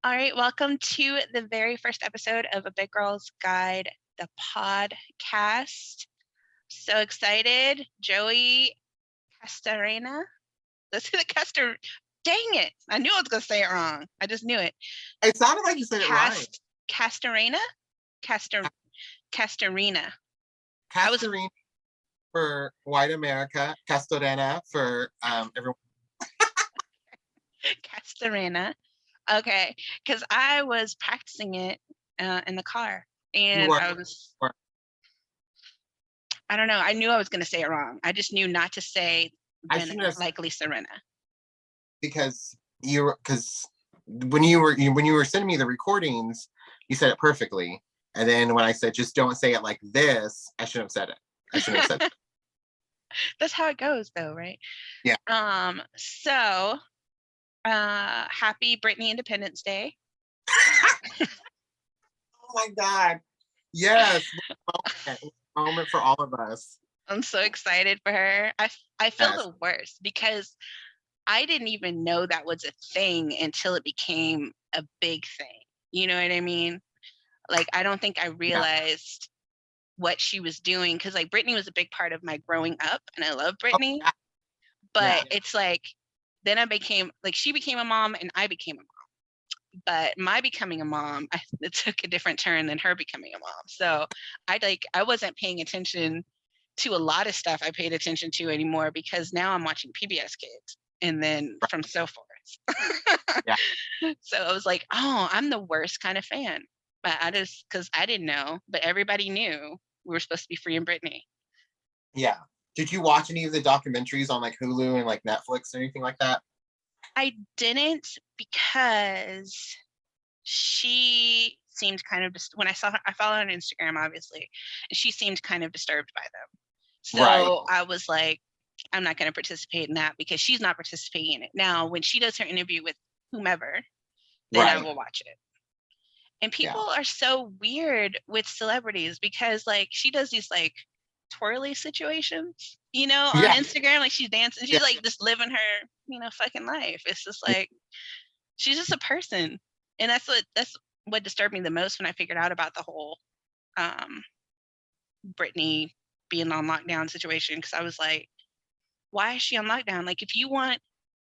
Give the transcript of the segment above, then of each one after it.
All right, welcome to the very first episode of A Big Girl's Guide, the podcast. So excited. Joey Castorena. Let's see the Castor. Dang it. I knew I was going to say it wrong. I just knew it. It sounded like you said it right. Castorena? Castorena. Castorena for white America. Castorena for everyone. Castorena. Okay, because I was practicing it in the car, and I don't know. I knew I was going to say it wrong. I just knew not to say like Lisa Rinna. Because when you were sending me the recordings, you said it perfectly, and then when I said just don't say it like this, I shouldn't have said it. I shouldn't have said it. That's how it goes, though, right? Yeah. So. Happy Britney Independence Day. Oh my God. Yes. Moment for all of us. I'm so excited for her. I feel the worst because I didn't even know that was a thing until it became a big thing. You know what I mean? Like, I don't think I realized what she was doing because, like, Britney was a big part of my growing up, and I love Britney. Oh, yeah. But it's like, then I became, like, she became a mom and I became a mom. But my becoming a mom, it took a different turn than her becoming a mom. So I wasn't paying attention to a lot of stuff I paid attention to anymore because now I'm watching PBS Kids and then from so forth. Yeah. So I was like, oh, I'm the worst kind of fan. But because I didn't know, but everybody knew we were supposed to be freeing Britney. Yeah. Did you watch any of the documentaries on like Hulu and like Netflix or anything like that? I didn't because she seemed kind of, when I saw her, I follow her on Instagram, obviously, and she seemed kind of disturbed by them. So I was like, I'm not going to participate in that because she's not participating in it. Now, when she does her interview with whomever, then I will watch it. And people are so weird with celebrities because like she does these like twirly situations, you know, on Instagram, like she's dancing, she's like just living her, you know, fucking life. It's just like, she's just a person. And that's what disturbed me the most when I figured out about the whole Britney being on lockdown situation. Because I was like, why is she on lockdown? Like, if you want,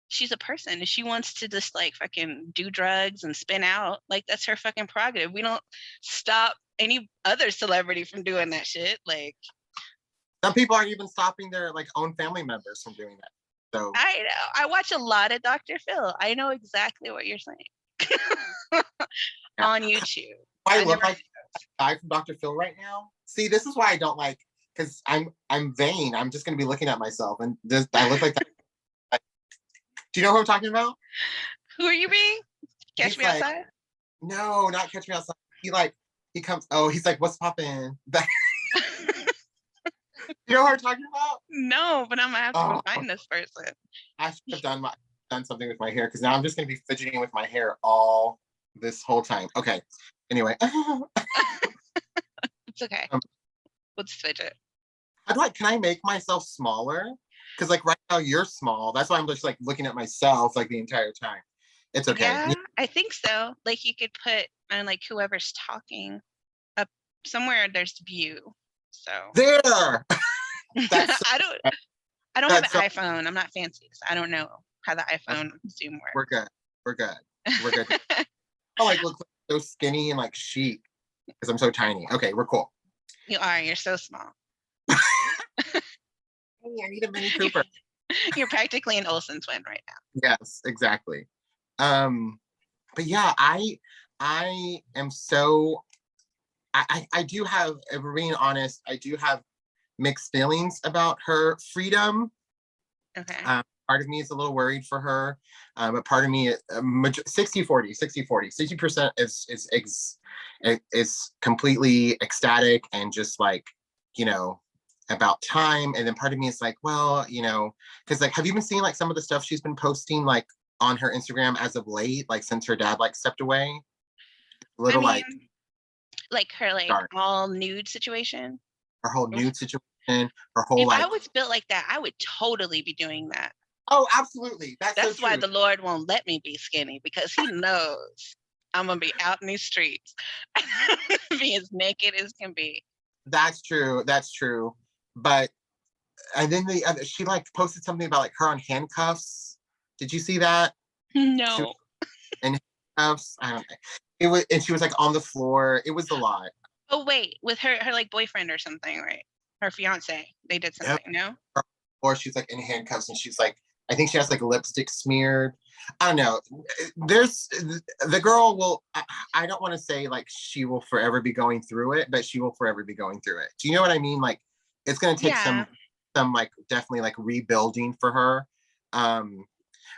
she's a person. If she wants to just like fucking do drugs and spin out, like that's her fucking prerogative. We don't stop any other celebrity from doing that shit. Like, some people aren't even stopping their like own family members from doing that. So I know. I watch a lot of Dr. Phil. I know exactly what you're saying. On YouTube. I look like a guy from Dr. Phil right now. See, this is why I don't like, because I'm vain. I'm just gonna be looking at myself, and I look like that. Do you know who I'm talking about? Who are you being? Catch Me Outside? No, not Catch Me Outside. He comes. Oh, he's like, what's poppin'? You know who I'm talking about? No, but I'm gonna have to find this person. I should have done something with my hair because now I'm just gonna be fidgeting with my hair all this whole time. Okay. Anyway. It's okay. Let's fidget. Can I make myself smaller? Because like right now you're small. That's why I'm just like looking at myself like the entire time. It's okay. Yeah, I think so. Like you could put on like whoever's talking up somewhere there's view. So there. I don't have an iPhone. I'm not fancy, so I don't know how the iPhone Zoom works. We're good. I like look so skinny and like chic because I'm so tiny. Okay, we're cool. You are. You're so small. Hey, I need a Mini Cooper. You're practically an Olsen twin right now. Yes, exactly. But yeah, I am so. I do have, if we're being honest, I do have mixed feelings about her freedom. Okay. Part of me is a little worried for her, but part of me, 60-40, 60% is completely ecstatic and just like, you know, about time. And then part of me is like, well, you know, because like, have you been seeing like some of the stuff she's been posting like on her Instagram as of late, like since her dad like stepped away? Like her like dark. All nude situation. Her whole nude situation. Her whole if I was built like that, I would totally be doing that. Oh, absolutely. That's so why the Lord won't let me be skinny because he knows I'm gonna be out in these streets, be as naked as can be. That's true. That's true. But and then the other, she like posted something about like her on handcuffs. Did you see that? She was No. in handcuffs. I don't know. It was, and she was like on the floor. It was a lot. Oh wait, with her like boyfriend or something, right? Her fiance. They did Yep. something. No. Or she's like in handcuffs and she's like, I think she has like lipstick smeared. I don't know. There's the girl will. I don't want to say like she will forever be going through it, but she will forever be going through it. Do you know what I mean? Like it's gonna take Yeah. some like definitely like rebuilding for her. Um,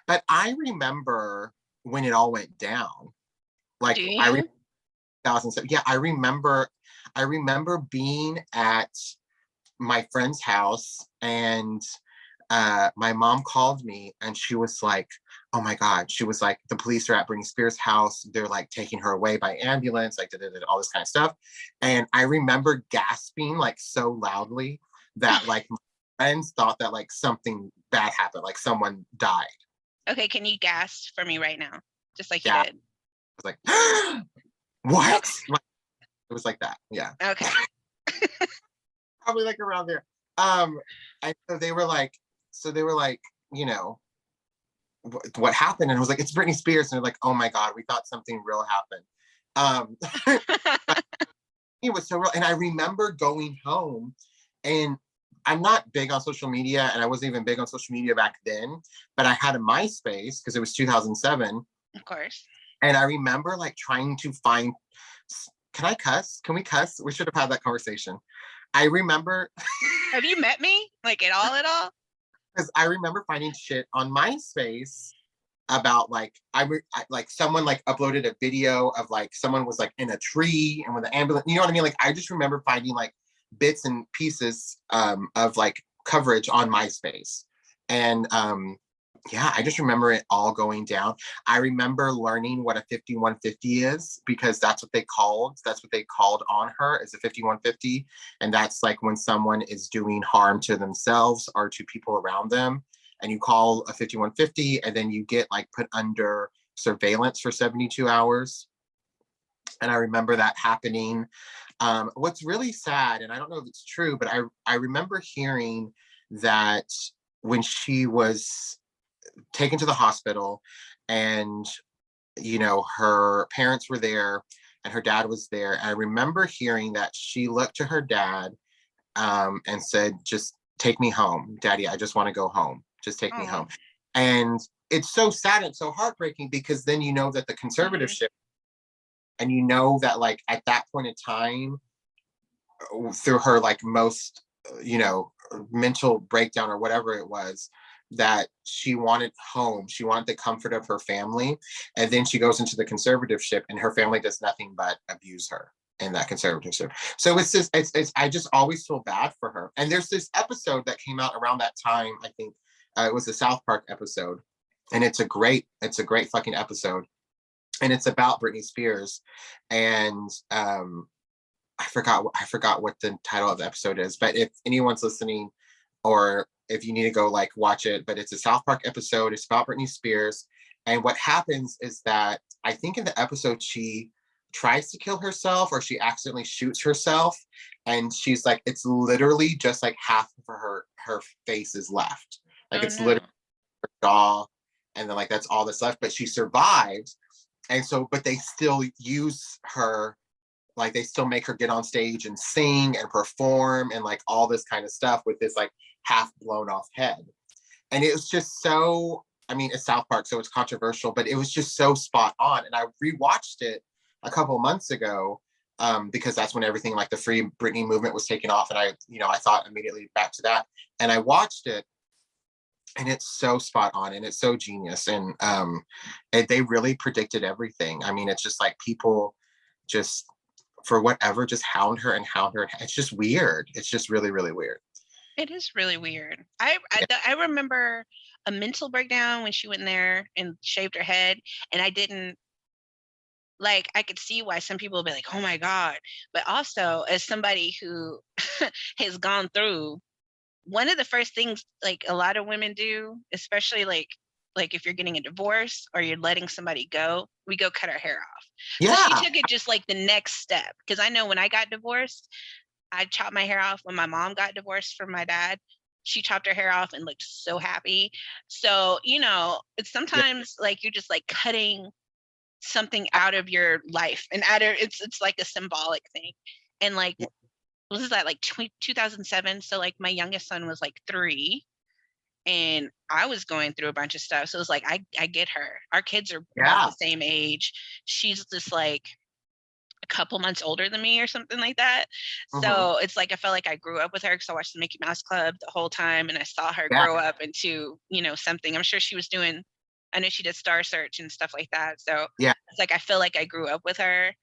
but I remember when it all went down. Do Like I you? remember 2007. Yeah, I remember. I remember being at my friend's house and my mom called me and she was like, oh my God. She was like, the police are at Britney Spears' house. They're like taking her away by ambulance, like all this kind of stuff. And I remember gasping like so loudly that like my friends thought that like something bad happened, like someone died. Okay, can you gasp for me right now? Just like you Yeah. did. I was like, what? Okay. Like, it was like that. Yeah. Okay. Probably like around there. Um, and so they were like, you know, what happened? And I was like, it's Britney Spears. And they're like, oh my God, we thought something real happened. But it was so real. And I remember going home and I'm not big on social media and I wasn't even big on social media back then, but I had a MySpace because it was 2007. Of course. And I remember like trying to find, can I cuss? Can we cuss? We should have had that conversation. I remember Have you met me? Like at all? At all? because I remember finding shit on MySpace about like like someone like uploaded a video of like someone was like in a tree and with an ambulance. You know what I mean? Like I just remember finding like bits and pieces of like coverage on MySpace, and yeah, I just remember it all going down. I remember learning what a 5150 is because that's what they called. That's what they called on her is a 5150, and that's like when someone is doing harm to themselves or to people around them, and you call a 5150, and then you get like put under surveillance for 72 hours. And I remember that happening. What's really sad, and I don't know if it's true, but I remember hearing that when she was taken to the hospital and her parents were there and her dad was there, and I remember hearing that she looked to her dad and said, just take me home, daddy, I just want to go home, just take me Oh. home. And it's so sad and so heartbreaking because then you know that the conservatorship, and you know that like at that point in time through her like most mental breakdown or whatever it was, that she wanted home, she wanted the comfort of her family, and then she goes into the conservatorship and her family does nothing but abuse her in that conservatorship. So it's just it's I just always feel bad for her. And there's this episode that came out around that time, I think it was a South Park episode, and it's a great fucking episode, and it's about Britney Spears. And I forgot what the title of the episode is, but if anyone's listening or if you need to go like watch it, but it's a South Park episode. It's about Britney Spears. And what happens is that I think in the episode she tries to kill herself or she accidentally shoots herself. And she's like, it's literally just like half of her face is left. Like Oh it's no. literally her jaw. And then like that's all that's left. But she survived. And so, but they still use her, like they still make her get on stage and sing and perform and like all this kind of stuff with this like half blown off head. And it was just so, I mean, it's South Park, so it's controversial, but it was just so spot on. And I rewatched it a couple months ago because that's when everything like the Free Britney movement was taken off. And I thought immediately back to that. And I watched it and it's so spot on and it's so genius. And they really predicted everything. I mean, it's just like people just for whatever just hound her and hound her. It's just weird. It's just really, really weird. It is really weird. I remember a mental breakdown when she went in there and shaved her head, and I didn't like. I could see why some people would be like, "Oh my god!" But also, as somebody who has gone through, one of the first things like a lot of women do, especially like like if you're getting a divorce or you're letting somebody go, we go cut our hair off. Yeah. So she took it just like the next step. Because I know when I got divorced, I chopped my hair off. When my mom got divorced from my dad, she chopped her hair off and looked so happy. So, you know, it's sometimes like you're just like cutting something out of your life and it's like a symbolic thing. And like, what was that, like 2007? So like my youngest son was like 3 and I was going through a bunch of stuff. So it was like, I get her. Our kids are about the same age. She's just like a couple months older than me or something like that. So it's like I felt like I grew up with her because I watched the Mickey Mouse Club the whole time and I saw her grow up into, you know, something. I'm sure she was doing, I know she did Star Search and stuff like that. So it's like I feel like I grew up with her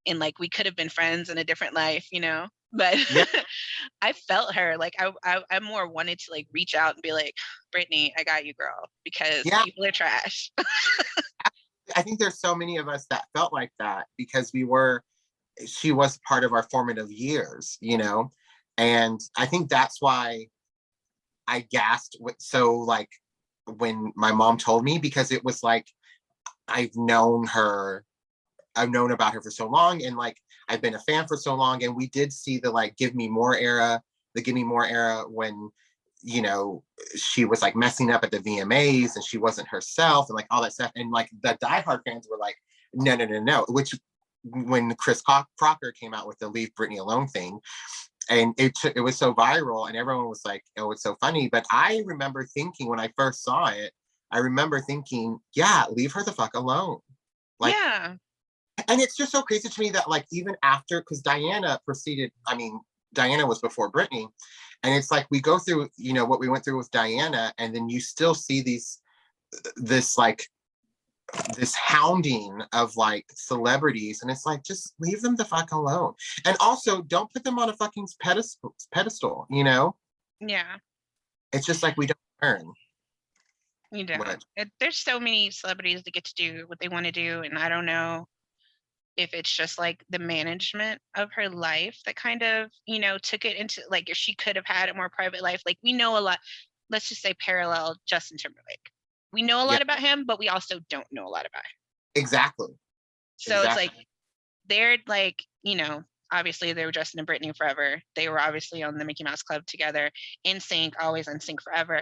and like we could have been friends in a different life, you know. But I felt her. Like I more wanted to like reach out and be like, Britney, I got you, girl, because people are trash. I think there's so many of us that felt like that because she was part of our formative years, you know? And I think that's why I gasped so like when my mom told me, because it was like, I've known about her for so long. And like, I've been a fan for so long. And we did see the like, Give Me More era when, you know, she was like messing up at the VMAs and she wasn't herself and like all that stuff. And like the diehard fans were like, no, which when Chris Crocker came out with the Leave Britney Alone thing, and it was so viral and everyone was like, oh, it's so funny. But I remember thinking when I first saw it, yeah, leave her the fuck alone. Like, and it's just so crazy to me that like even after, because Diana was before Britney, and it's like we go through, you know, what we went through with Diana, and then you still see this hounding of like celebrities, and it's like, just leave them the fuck alone. And also don't put them on a fucking pedestal, you know? Yeah. It's just like we don't learn. You don't. There's so many celebrities that get to do what they want to do, and I don't know if it's just like the management of her life that kind of, you know, took it into like if she could have had a more private life. Like we know a lot, let's just say parallel Justin Timberlake. We know a lot about him, but we also don't know a lot about him. Exactly. So it's like they're like, you know, obviously they were Justin and Britney forever. They were obviously on the Mickey Mouse Club together, in sync, always in sync forever.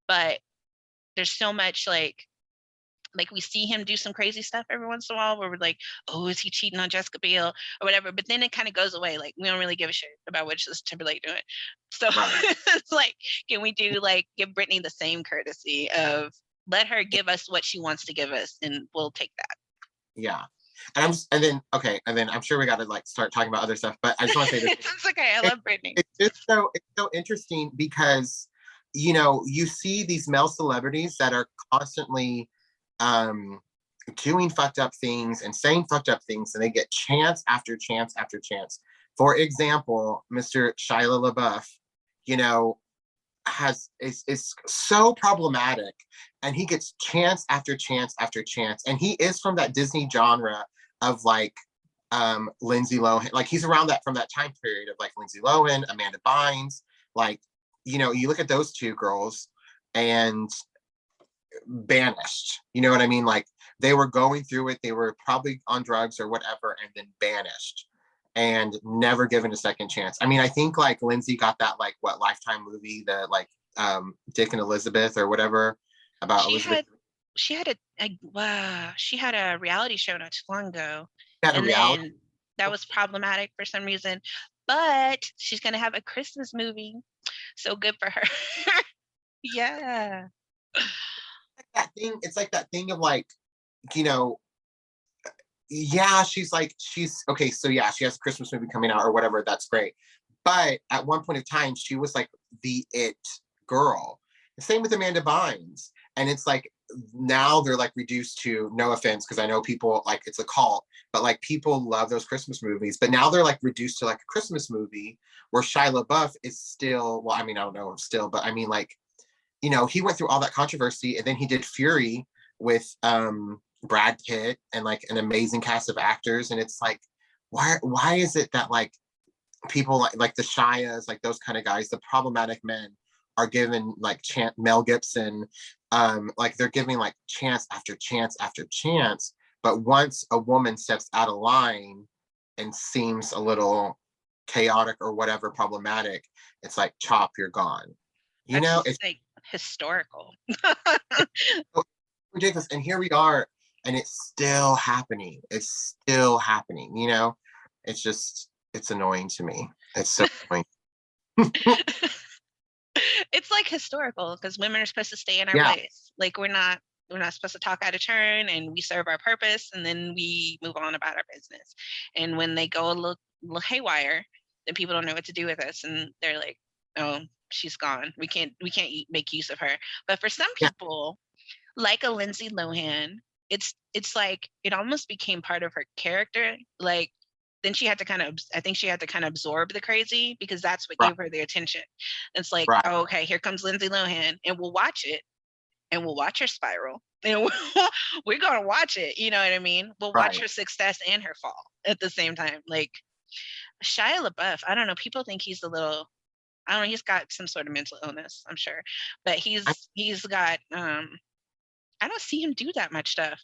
But there's so much like we see him do some crazy stuff every once in a while where we're like, oh, is he cheating on Jessica Biel or whatever? But then it kind of goes away. Like we don't really give a shit about what Justin Timberlake doing. So it's like, can we do like give Britney the same courtesy of let her give us what she wants to give us and we'll take that. Yeah. And then I'm sure we got to like start talking about other stuff, but I just want to say this. It's okay. I love Britney. It's so interesting because, you know, you see these male celebrities that are constantly doing fucked up things and saying fucked up things, and they get chance after chance after chance. For example, Mr. Shia LaBeouf, you know, is so problematic, and he gets chance after chance after chance, and he is from that Disney genre of like Lindsay Lohan. Like he's around that from that time period of like Lindsay Lohan, Amanda Bynes. Like, you know, you look at those two girls and banished, you know what I mean? Like they were going through it, they were probably on drugs or whatever, and then banished and never given a second chance. I mean, I think like Lindsay got that like what Lifetime movie, the like Dick and Elizabeth or whatever about Elizabeth. She had a reality show not too long ago, and then that was problematic for some reason. But she's gonna have a Christmas movie, so good for her. Yeah. It's like that thing of like, you know, yeah, she's okay, so yeah, she has a Christmas movie coming out or whatever, that's great. But at one point in time, she was like the it girl. The same with Amanda Bynes. And it's like now they're like reduced to, no offense, because I know people like it's a cult, but like people love those Christmas movies. But now they're like reduced to like a Christmas movie where Shia LaBeouf is still, well, I mean, I don't know, still, but I mean, like, you know, he went through all that controversy, and then he did Fury with Brad Pitt and like an amazing cast of actors. And it's like, why is it that like people like the Shias, like those kind of guys, the problematic men, are given like Mel Gibson, like they're giving like chance after chance after chance. But once a woman steps out of line and seems a little chaotic or whatever, problematic, it's like chop, you're gone. You That's know, just it's like historical. ridiculous. And here we are, and it's still happening. It's still happening, you know? It's just, it's annoying to me. It's so annoying. It's like historical because women are supposed to stay in our Yeah. place. Like we're not supposed to talk out of turn, and we serve our purpose and then we move on about our business. And when they go a little haywire, then people don't know what to do with us, and they're like, oh, she's gone. We can't make use of her. But for some Yeah. people, like a Lindsay Lohan, it's like it almost became part of her character. Like then she had to kind of, I think she had to kind of absorb the crazy because that's what Right. gave her the attention. It's like, Right. oh, okay, here comes Lindsay Lohan, and we'll watch it, and we'll watch her spiral, and we're gonna watch it. You know what I mean? We'll watch Right. her success and her fall at the same time. Like Shia LaBeouf, I don't know. People think he's a little, I don't know. He's got some sort of mental illness, I'm sure, but I, he's got I don't see him do that much stuff.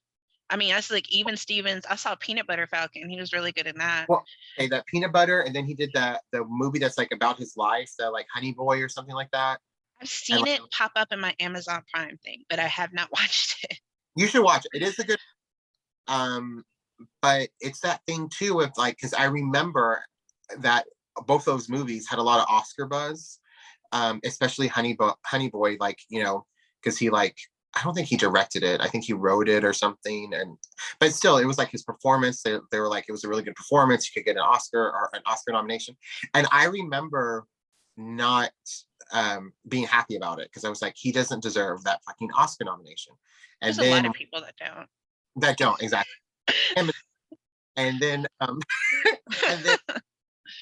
I mean, that's like even Stevens. I saw Peanut Butter Falcon. He was really good in that. well, okay, that Peanut Butter, and then he did the movie that's like about his life, the like Honey Boy or something like that. I've And seen like, it pop up in my Amazon Prime thing, but I have not watched it. you should watch it. It is a good, um, but it's that thing too of like, because I remember that both those movies had a lot of Oscar buzz, especially Honey Boy, like, you know, because he like, I don't think he directed it. I think he wrote it or something. And but still, it was like his performance. They were like, it was a really good performance. You could get an Oscar or an Oscar nomination. And I remember not being happy about it because I was like, he doesn't deserve that fucking Oscar nomination. There's And a lot then of people that don't. that don't exactly. And then and then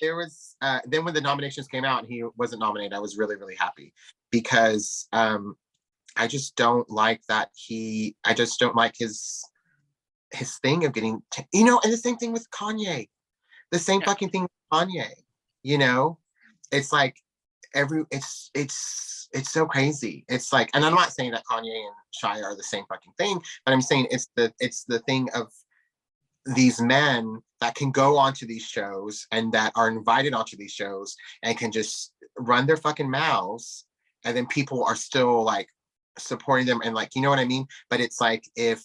there was then when the nominations came out and he wasn't nominated, I was really really happy because I just don't like that I just don't like his thing of getting you know. And the same thing with Kanye, the same Yeah. fucking thing with Kanye, you know. It's like it's so crazy. It's like, and I'm not saying that Kanye and Shia are the same fucking thing, but I'm saying it's the thing of these men that can go onto these shows and that are invited onto these shows and can just run their fucking mouths, and then people are still like supporting them and like, you know what I mean. But it's like if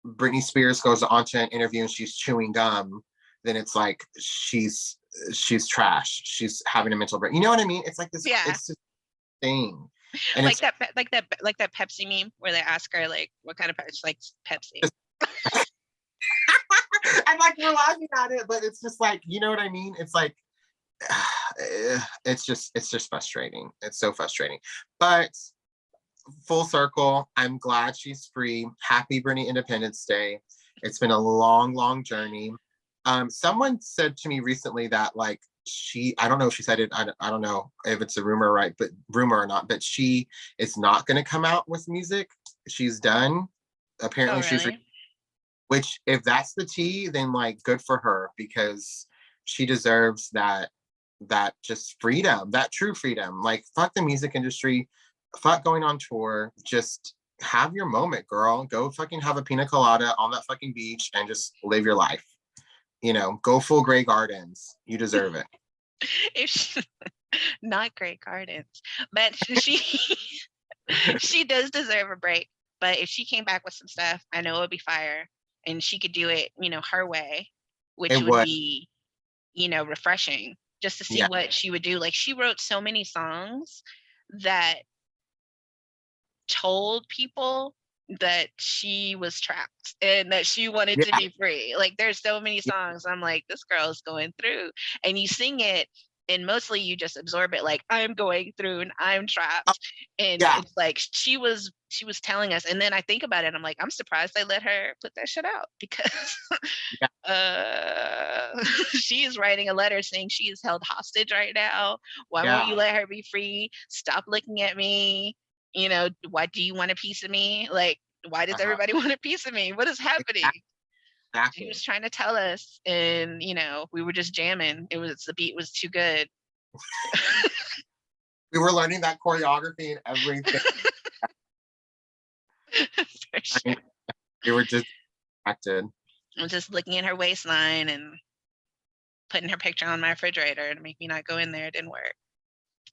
Britney Spears goes onto an interview and she's chewing gum, then it's like she's trash, she's having a mental break, you know what I mean. It's like this, Yeah. it's this thing. And Like it's that Pepsi meme where they ask her like what kind of Pepsi, like Pepsi. I'm like, we're laughing at it, but it's just like, you know what I mean. It's like it's just frustrating. It's so frustrating. But full circle, I'm glad she's free. Happy Britney Independence Day. It's been a long, long journey. Someone said to me recently that like I don't know if she said it, I don't know if it's a rumor, right? But rumor or not, but she is not going to come out with music. She's done. Oh Apparently, really? which if that's the tea, then like good for her because she deserves that just freedom, that true freedom. Like fuck the music industry, fuck going on tour, just have your moment, girl. Go fucking have a pina colada on that fucking beach and just live your life. You know, go full Grey Gardens. You deserve it. If she, not Great Gardens, but she she does deserve a break. But if she came back with some stuff, I know it would be fire, and she could do it, you know, her way, which It would would. be, you know, refreshing just to see Yeah. what she would do. Like she wrote so many songs that told people that she was trapped and that she wanted to Yeah. be free. Like there's so many Yeah. songs I'm like, this girl is going through, and you sing it and mostly you just absorb it like I'm going through and I'm Oh, trapped. And yeah. it's like she was telling us, and then I think about it, I'm like, I'm surprised they let her put that shit out because Yeah. she is writing a letter saying she is held hostage right now. Why won't you Yeah. let her be free? Stop looking at me. You know, why do you want a piece of me? Like, why does Uh-huh. everybody want a piece of me? What is happening? She Exactly. was trying to tell us, and you know, we were just jamming. The beat was too good. We were learning that choreography and everything. For sure. We were just acted. I'm just looking at her waistline and putting her picture on my refrigerator to make me not go in there. It didn't work.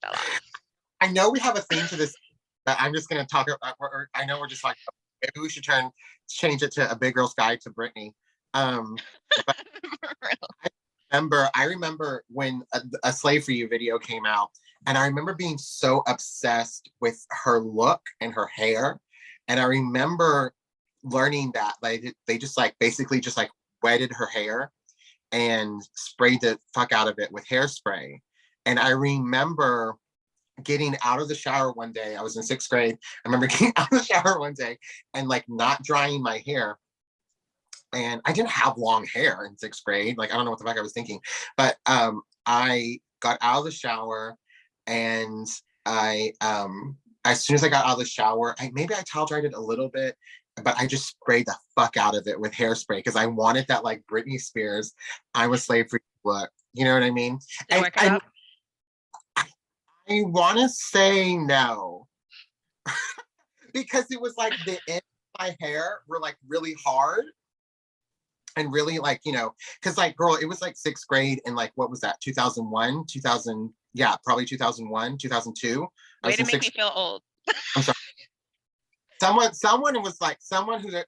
Fell off. I know we have a theme to this, but I'm just going to talk about, I know we're just like, maybe we should change it to A Big Girl's Guide to Britney. But I remember when a Slave for You video came out, and I remember being so obsessed with her look and her hair. And I remember learning that like they just like basically just like wetted her hair and sprayed the fuck out of it with hairspray. And I remember getting out of the shower one day. I was in 6th grade. I remember getting out of the shower one day and like not drying my hair. And I didn't have long hair in 6th grade. Like, I don't know what the fuck I was thinking. But I got out of the shower and as soon as I got out of the shower, maybe I towel dried it a little bit, but I just sprayed the fuck out of it with hairspray because I wanted that like Britney Spears, I'm a slave for you look. You know what I mean? Did it work out? I want to say no. Because it was like the end of my hair were like really hard. And really like, you know, because like, girl, it was like 6th grade and like, what was that? 2001, 2000, yeah, probably 2001, 2002. Way to make me feel old. I'm sorry. Someone was like, someone's gonna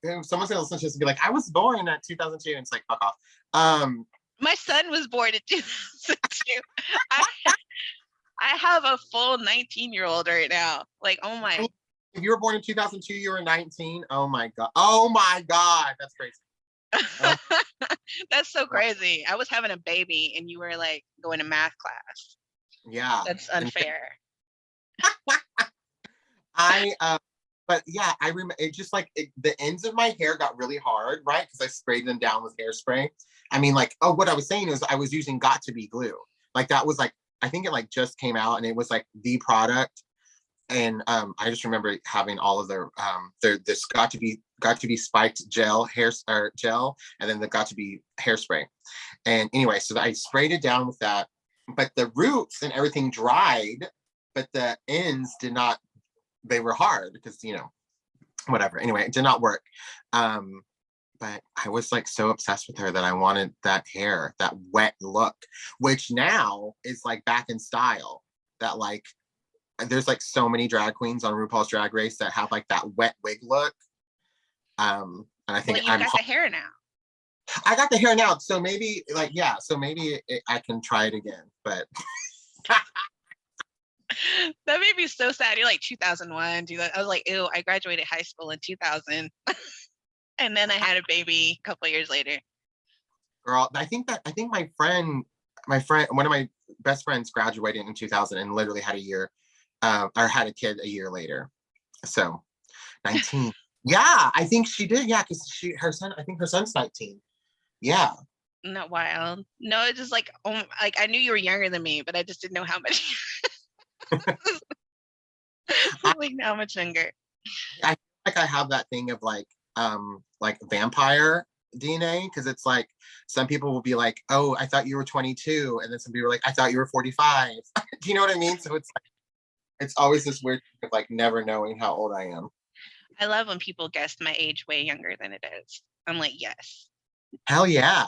listen to this and be like, I was born at 2002, and it's like, fuck off. My son was born in 2002. I have a full 19-year-old right now. Like, oh my. If you were born in 2002, you were 19. Oh my god. Oh my god. That's crazy. That's so crazy. I was having a baby and you were like going to math class. Yeah. That's unfair. But yeah, I remember it just like the ends of my hair got really hard, right? Because I sprayed them down with hairspray. I mean, like, oh, what I was saying is I was using Got to Be glue. Like that was like, I think it like just came out and it was like the product. And I just remember having all of their this got to be spiked gel gel, and then the Got to Be hairspray. And anyway, so I sprayed it down with that, but the roots and everything dried, but the ends did not. They were hard because, you know, whatever. Anyway, it did not work. But I was like so obsessed with her that I wanted that hair, that wet look, which now is like back in style. That like there's like so many drag queens on RuPaul's Drag Race that have like that wet wig look. And I think you got the hair now. I got the hair now, so maybe like yeah, so maybe I can try it again. But that made me so sad. You're like 2001. I was like, ew, I graduated high school in 2000. And then I had a baby a couple years later. Girl, I think my friend, one of my best friends graduated in 2000 and literally had a year, or had a kid a year later. So 19. Yeah, I think she did. Yeah, because I think her son's 19. Yeah. Not wild. No, it's just like, like I knew you were younger than me, but I just didn't know how much. Like how much younger. I feel like I have that thing of like vampire DNA, because it's like some people will be like, oh, I thought you were 22, and then some people are like, I thought you were 45. Do you know what I mean? So it's like it's always this weird thing of like never knowing how old I am. I love when people guess my age way younger than it is. I'm like, yes. Hell yeah.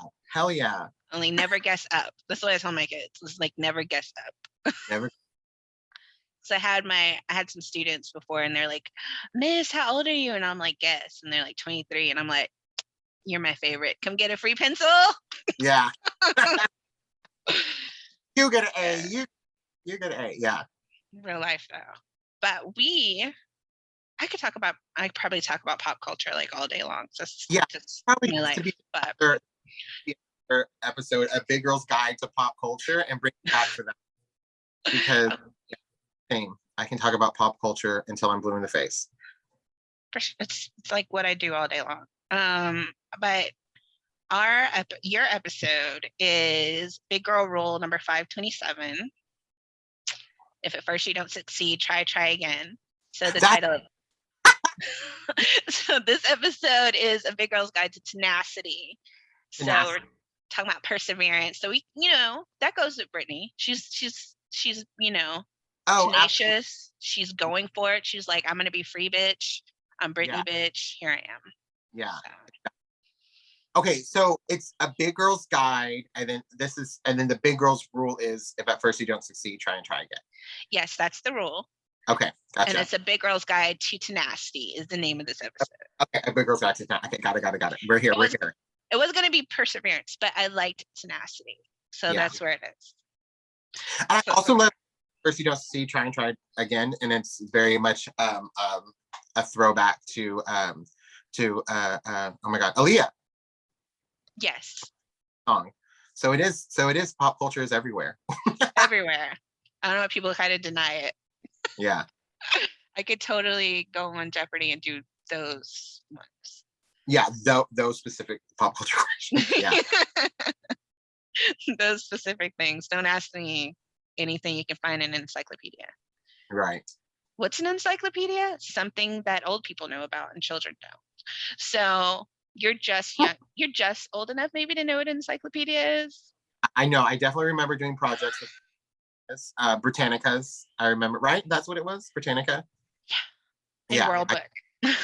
Only never guess up. That's what I tell my kids. It's like never guess up. Never. So I had some students before and they're like, Miss, how old are you? And I'm like, guess. And they're like 23. And I'm like, you're my favorite. Come get a free pencil. Yeah. You get an A. You get an A. Yeah. Real life though. But I probably talk about pop culture like all day long. Just probably my life. To be another episode, A Big Girl's Guide to Pop Culture, and bring it back for that. Because same. I can talk about pop culture until I'm blue in the face. It's like what I do all day long. But your episode is Big Girl Rule number 527. If at first you don't succeed, try again. So the title. So this episode is A Big Girl's Guide to Tenacity. So we're talking about perseverance. So we, that goes with Britney. She's Oh, absolutely. tenacious. She's going for it. She's like, I'm gonna be free, bitch. I'm Yeah. Britney, bitch. Here I am. Yeah. So, Okay, so it's a big girl's guide, and then the big girl's rule is if at first you don't succeed, try and try again. yes, that's the rule. Okay, And gotcha. it's a big girl's guide to tenacity is the name of this episode. Okay, a big girl's guide to that. Okay, got it. We're here. It We're was here. it was gonna be perseverance, but I liked tenacity. So Yeah. that's where it is. And I So, also love first you don't succeed, try and try again, and it's very much a throwback to oh my god, Aaliyah yes, song. So it is. Pop culture is everywhere. everywhere. I don't know if people kind of deny it. Yeah. I could totally go on Jeopardy and do those ones. Yeah, those specific pop culture questions. Yeah. Those specific things. Don't ask me anything you can find in an encyclopedia. Right. What's an encyclopedia? Something that old people know about and children don't. So you're just young. You're just old enough maybe to know what an encyclopedia is. I know. I definitely remember doing projects with this. Britannicas. I remember. Right. That's what it was. Britannica. Yeah. And Yeah. World Book. I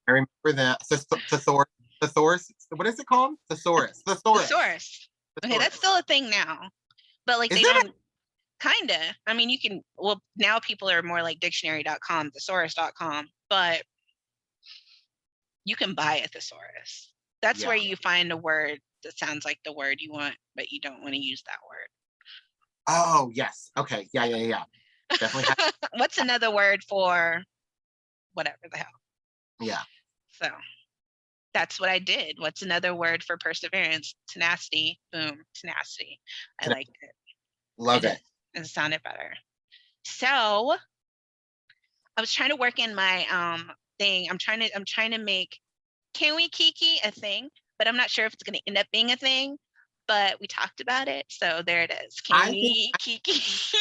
remember that. Thesaurus. What is it called? Thesaurus. Thesaurus. Okay, that's still a thing now. But like Is they it? don't kinda. I mean, you can well now people are more like dictionary.com, thesaurus.com, but you can buy a thesaurus. That's where you find a word that sounds like the word you want, but you don't want to use that word. Oh yes. Okay. Yeah. Definitely. What's another word for whatever the hell? Yeah. So that's what I did. What's another word for perseverance? Tenacity. Boom, tenacity. I liked it. Love it. It sounded better. So I was trying to work in my thing. I'm trying to make Can We KiKi a thing, but I'm not sure if it's going to end up being a thing. But we talked about it, so there it is. Can we KiKi?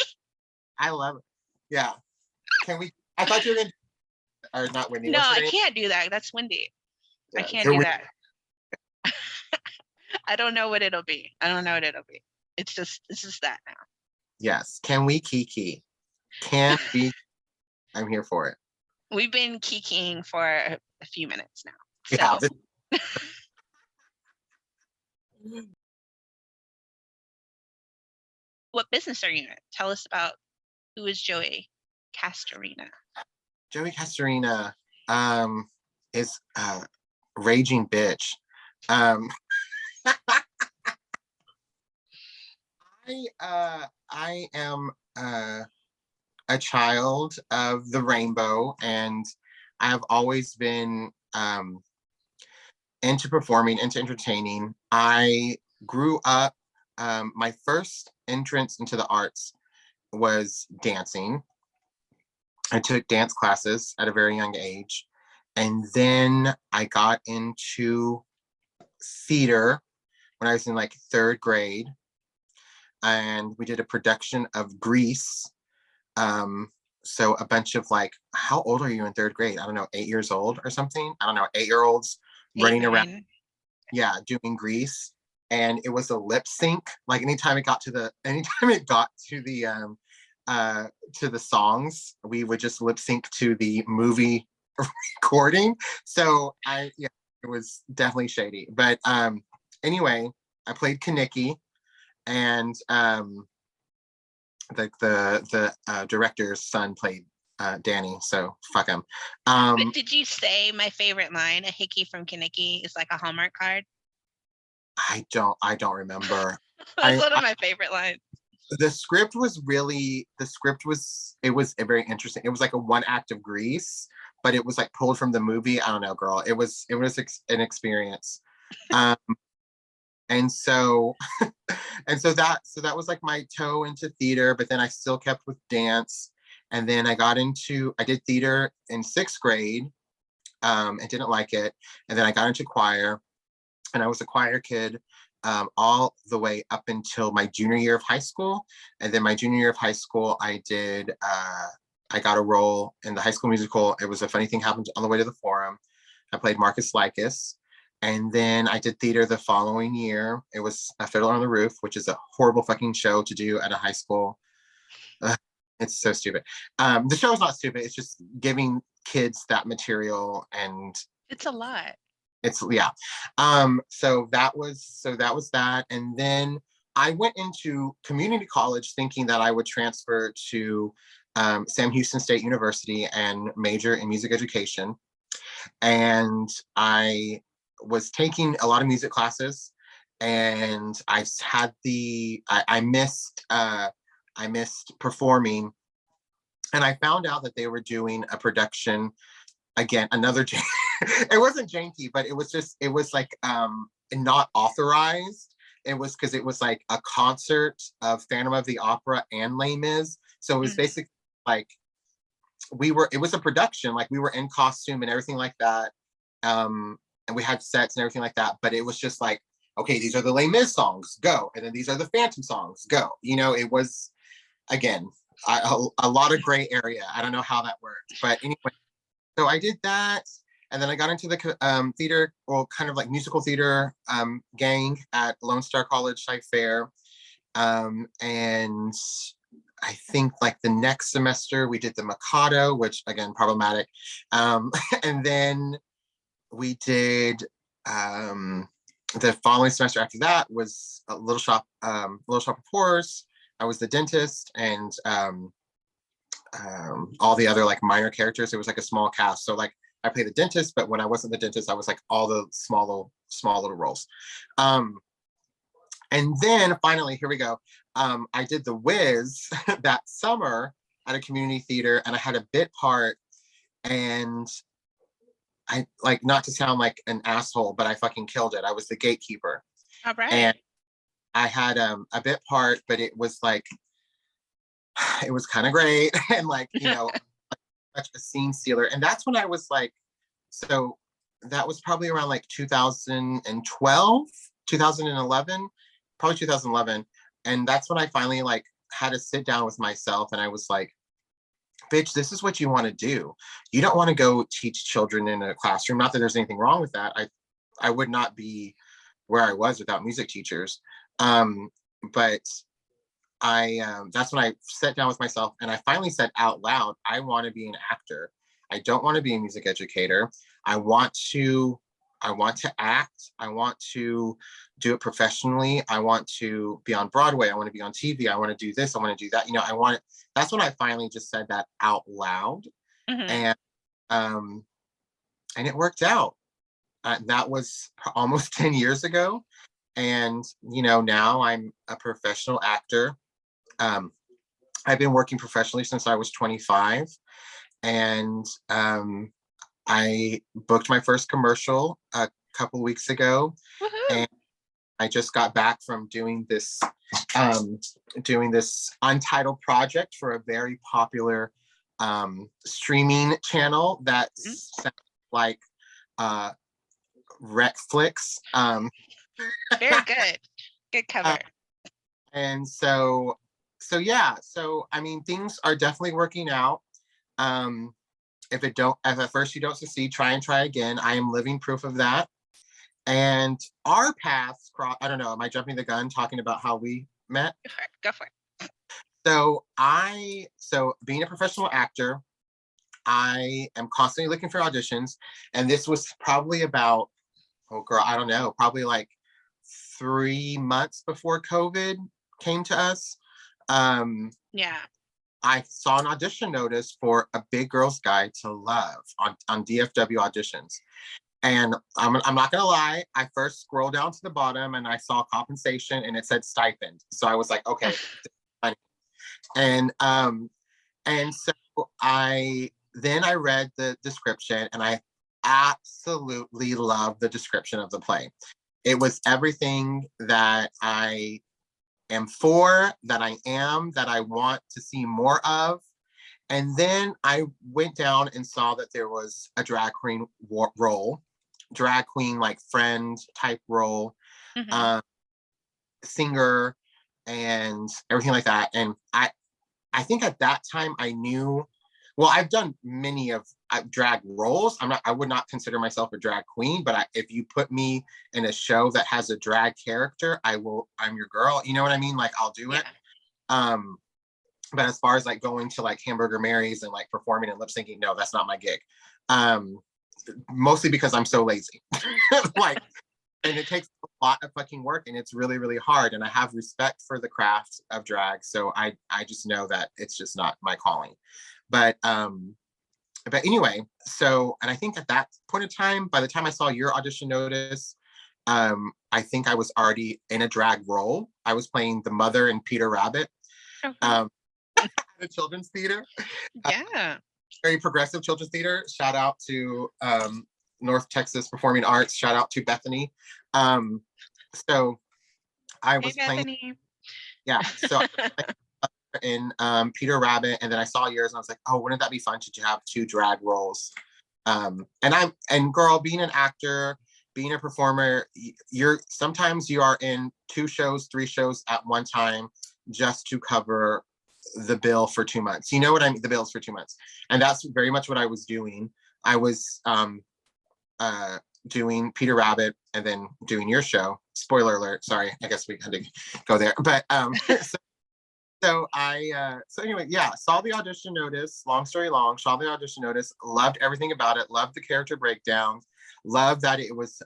I love it. Yeah. Can we? I thought you were gonna. Or not Wendy. No, What's her I name? can't do that. That's Wendy. I Yeah. can't do that. I don't know what it'll be. I don't know what it'll be. It's just that now. Yes. Can we KiKi? Can we? I'm here for it. We've been kikiing for a few minutes now. Yeah. So what business are you in? Tell us about who is Joey Castorena. Joey Castorena is a raging bitch. I am a child of the rainbow, and I have always been into performing, into entertaining. I grew up. My first entrance into the arts was dancing. I took dance classes at a very young age. And then I got into theater when I was in like third grade. And we did a production of Grease. So a bunch of like, how old are you in third grade? I don't know, 8 years old or something. I don't know, 8-year-olds running around. Yeah, doing Grease. And it was a lip sync. Like anytime it got to the songs, we would just lip sync to the movie recording. So it was definitely shady. But anyway, I played KiKi, and the director's son played Danny. So fuck him. But did you say my favorite line? A hickey from KiKi is like a Hallmark card. I don't remember. That's one of my favorite lines. The script was very interesting. It was like a one act of Grease, but it was like pulled from the movie. I don't know, girl. It was an experience. And so that was like my toe into theater, but then I still kept with dance. And then I did theater in sixth grade, and didn't like it. And then I got into choir, and I was a choir kid all the way up until my junior year of high school. And then my junior year of high school, I got a role in the High School Musical. It was A Funny Thing Happened on the Way to the Forum. I played Marcus Lycus. And then I did theater the following year. It was A Fiddler on the Roof, which is a horrible fucking show to do at a high school. It's so stupid. The show is not stupid. It's just giving kids that material, and it's a lot. It's yeah. So that was that. And then I went into community college thinking that I would transfer to Sam Houston State University and major in music education. And I was taking a lot of music classes, and I missed performing, and I found out that they were doing a production again, another it wasn't janky, but it was like not authorized. It was because it was like a concert of Phantom of the Opera and Les Mis. So it was basically like it was a production, like we were in costume and everything like that. And we had sets and everything like that, but it was just like, okay, these are the Les Mis songs, go. And then these are the Phantom songs, go. It was, again, a lot of gray area. I don't know how that worked. But anyway, so I did that. And then I got into the theater, or kind of like musical theater gang at Lone Star College Sci Fair. And I think like the next semester we did the Mikado, which again, problematic. And then we did the following semester after that was a Little Shop of Horrors. I was the dentist, and all the other like minor characters. It was like a small cast. So like I played the dentist, but when I wasn't the dentist, I was like all the small little roles. And then finally, here we go. I did The Wiz that summer at a community theater, and I had a bit part. And I, like, not to sound like an asshole, but I fucking killed it. I was the gatekeeper. All right. And I had a bit part, but it was like, it was kind of great. And like, such a scene stealer. And that's when I was like, so that was probably around like 2012, 2011, probably 2011. And that's when I finally like had to sit down with myself, and I was like, bitch, this is what you want to do. You don't want to go teach children in a classroom. Not that there's anything wrong with that. I would not be where I was without music teachers. But that's when I sat down with myself, and I finally said out loud, I want to be an actor. I don't want to be a music educator. I want to act. I want to do it professionally. I want to be on Broadway. I want to be on TV. I want to do this. I want to do that. That's when I finally just said that out loud. And it worked out. That was almost 10 years ago. And, now I'm a professional actor. I've been working professionally since I was 25. And I booked my first commercial a couple weeks ago. Woohoo. And I just got back from doing this Untitled project for a very popular streaming channel that sounds like Recflix. Very good cover. And so yeah, so I mean, things are definitely working out. If at first you don't succeed, try and try again. I am living proof of that. And our paths cross. I don't know. Am I jumping the gun talking about how we met? Go for it. So being a professional actor, I am constantly looking for auditions. And this was probably about, oh girl, I don't know, probably like 3 months before COVID came to us. Yeah. I saw an audition notice for A Big Girl's Guide to Love on DFW auditions. And I'm not going to lie, I first scrolled down to the bottom and I saw compensation and it said stipend. So I was like, okay. And so I read the description, and I absolutely loved the description of the play. It was everything that I am for, that I want to see more of. And then I went down and saw that there was a drag queen role, drag queen like friend type role, singer, and everything like that. And I think at that time I knew, well, I've done many of drag roles. I would not consider myself a drag queen, but if you put me in a show that has a drag character, I'm your girl. You know what I mean? Like, I'll do it. But as far as like going to like Hamburger Mary's and like performing and lip syncing, no, that's not my gig. Um, Mostly because I'm so lazy. Like, and it takes a lot of fucking work and it's really, really hard. And I have respect for the craft of drag. So I just know that it's just not my calling. But anyway, so, and I think at that point in time, by the time I saw your audition notice, I think I was already in a drag role. I was playing the mother in Peter Rabbit, at a children's theater. Yeah. Very progressive children's theater. Shout out to North Texas Performing Arts. Shout out to Bethany. So I was playing, Bethany. yeah. So in Peter Rabbit, and then I saw yours, and I was like, oh, wouldn't that be fun to have two drag roles? And girl, being an actor, being a performer, sometimes you are in 2 shows, 3 shows at one time just to cover the bill for 2 months. You know what I mean? The bills for 2 months. And that's very much what I was doing. I was doing Peter Rabbit and then doing your show. Spoiler alert. Sorry. I guess we had to go there. But so anyway, yeah, saw the audition notice, long story long, saw the audition notice, loved everything about it, loved the character breakdowns, loved that it was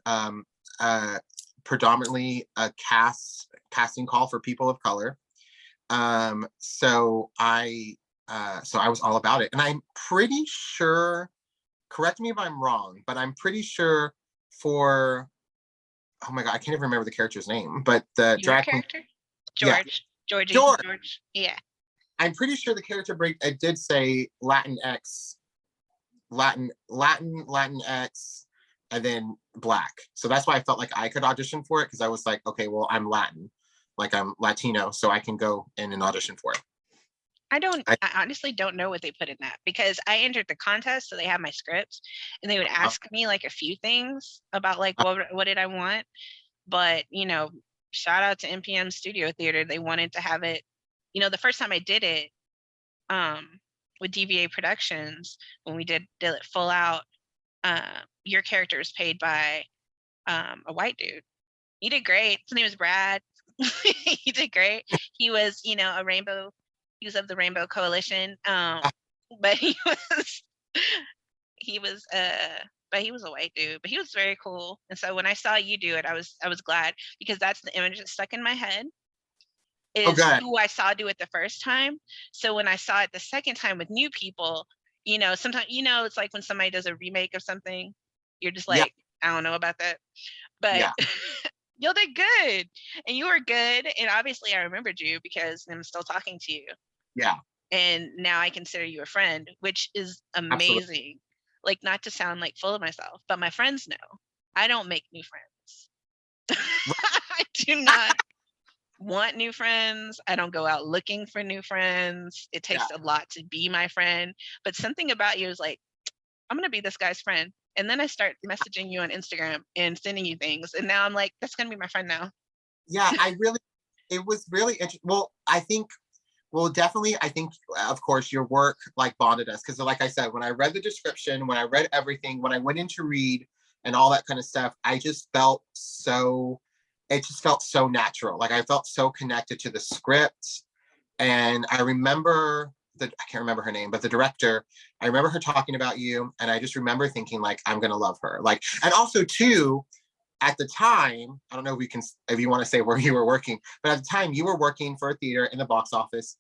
predominantly a casting call for people of color. So I was all about it. And I'm pretty sure, correct me if I'm wrong, but I'm pretty sure for, oh my God, I can't even remember the character's name, but the drag character? George. Yeah. George. Yeah. I'm pretty sure the character break, it did say Latinx, Latinx, and then Black. So that's why I felt like I could audition for it, because I was like, okay, well, I'm Latin, like I'm Latino, so I can go in and audition for it. I honestly don't know what they put in that, because I entered the contest, so they have my scripts, and they would ask me like a few things about like what did I want, but shout out to NPM Studio Theater, they wanted to have it. The first time I did it, with DVA Productions, when we did it full out, your character was paid by a white dude. He did great. His name was Brad. He did great. He was, a rainbow. He was of the Rainbow Coalition. But but he was a white dude. But he was very cool. And so when I saw you do it, I was glad, because that's the image that stuck in my head. Is who I saw do it the first time. So when I saw it the second time with new people, sometimes it's like when somebody does a remake of something, you're just like, I don't know about that. But you did good, and you were good, and obviously I remembered you because I'm still talking to you. Yeah. And now I consider you a friend, which is amazing. Absolutely. Like, not to sound like full of myself, but my friends know I don't make new friends. I do not want new friends. I don't go out looking for new friends. It takes a lot to be my friend. But something about you is like, I'm going to be this guy's friend. And then I start messaging you on Instagram and sending you things. And now I'm like, that's going to be my friend now. Yeah, it was really interesting. Definitely, I think, of course, your work like bonded us. Because like I said, when I read the description, when I read everything, when I went in to read and all that kind of stuff, it just felt so natural. Like I felt so connected to the script. And I remember I can't remember her name, but the director, I remember her talking about you. And I just remember thinking like, I'm going to love her. Like, and also too, at the time, I don't know if you want to say where you were working, but at the time you were working for a theater in the box office.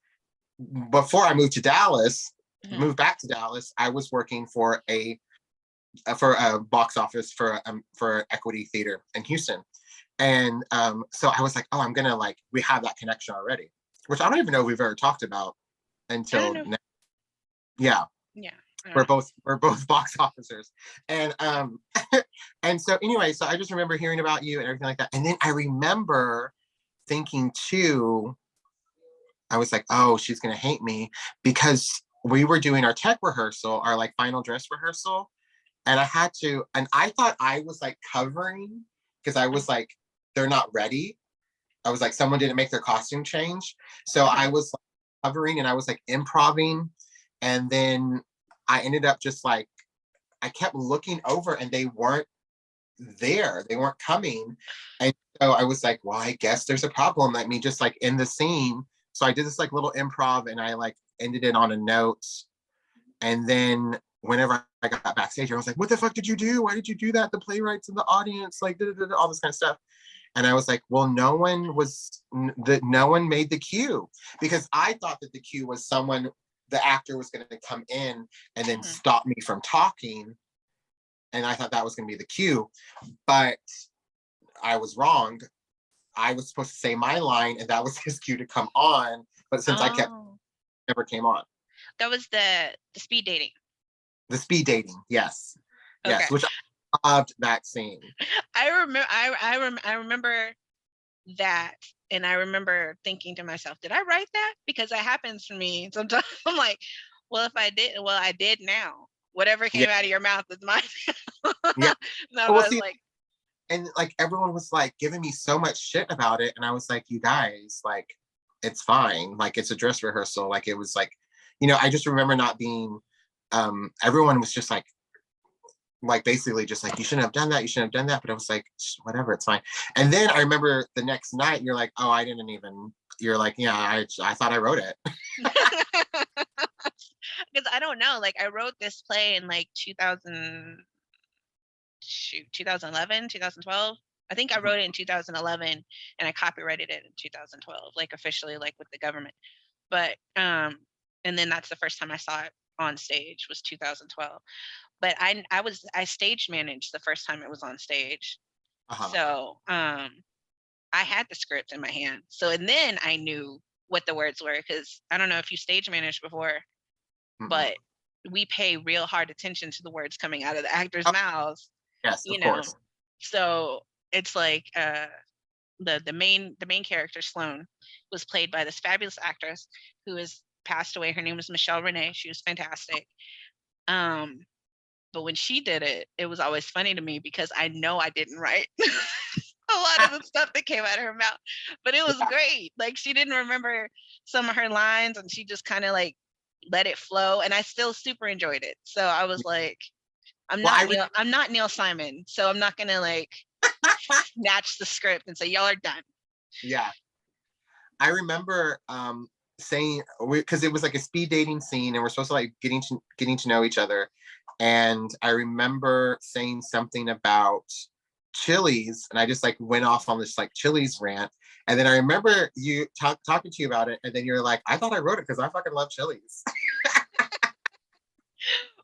Before I moved to Dallas, moved back to Dallas, I was working for a box office for Equity Theater in Houston. And so I was like, oh, I'm gonna we have that connection already, which I don't even know if we've ever talked about until now. Yeah. Yeah. We're both box officers. And and so anyway, so I just remember hearing about you and everything like that. And then I remember thinking too, I was like, oh, she's gonna hate me, because we were doing our tech rehearsal, our final dress rehearsal. And I thought I was covering, because I was like, they're not ready. I was like, someone didn't make their costume change. So I was covering and I was improving. And then I ended up just I kept looking over and they weren't there. They weren't coming. And so I was like, well, I guess there's a problem. Let me just in the scene, So I did this like little improv, and I like ended it on a note. And then whenever I got backstage, I was like, what the fuck did you do? Why did you do that? The playwrights in the audience, like all this kind of stuff. And I was like, well, no one made the cue, because I thought that the cue was the actor was going to come in and then stop me from talking. And I thought that was going to be the cue, but I was wrong. I was supposed to say my line, and that was his cue to come on. But since never came on. That was the speed dating. The speed dating, yes. Okay. Yes, which I loved that scene. I remember that, and I remember thinking to myself, did I write that? Because that happens to me sometimes. I'm like, well, if I did, well, I did now. Whatever came out of your mouth is mine. Yeah. No, well, I was like, and like everyone was like giving me so much shit about it, and I was like, you guys, like, it's fine. Like, it's a dress rehearsal. Like, it was like, I just remember not being. Everyone was just like basically just like, you shouldn't have done that. You shouldn't have done that. But I was like, whatever, it's fine. And then I remember the next night, you're like, oh, I didn't even. You're like, yeah, I thought I wrote it. Because I don't know, like I wrote this play in like 2011, 2012. I think I wrote it in 2011, and I copyrighted it in 2012, like officially, like with the government. But and then that's the first time I saw it on stage was 2012. But I stage managed the first time it was on stage. So I had the script in my hand. So, and then I knew what the words were, because I don't know if you stage managed before, but we pay real hard attention to the words coming out of the actors' mouths. Yes, of course. So it's like the main character, Sloane, was played by this fabulous actress who has passed away. Her name was Michelle Renee. She was fantastic. But when she did it, it was always funny to me because I know I didn't write a lot of the stuff that came out of her mouth, but it was great. Like, she didn't remember some of her lines, and she just kind of like let it flow, and I still super enjoyed it. So I was like, I'm not Neil Simon, so I'm not gonna like snatch the script and say y'all are done. Yeah, I remember saying, because it was like a speed dating scene, and we're supposed to like getting to know each other, and I remember saying something about Chili's, and I just like went off on this like Chili's rant, and then I remember you talking to you about it, and then you're like, I thought I wrote it because I fucking love Chili's.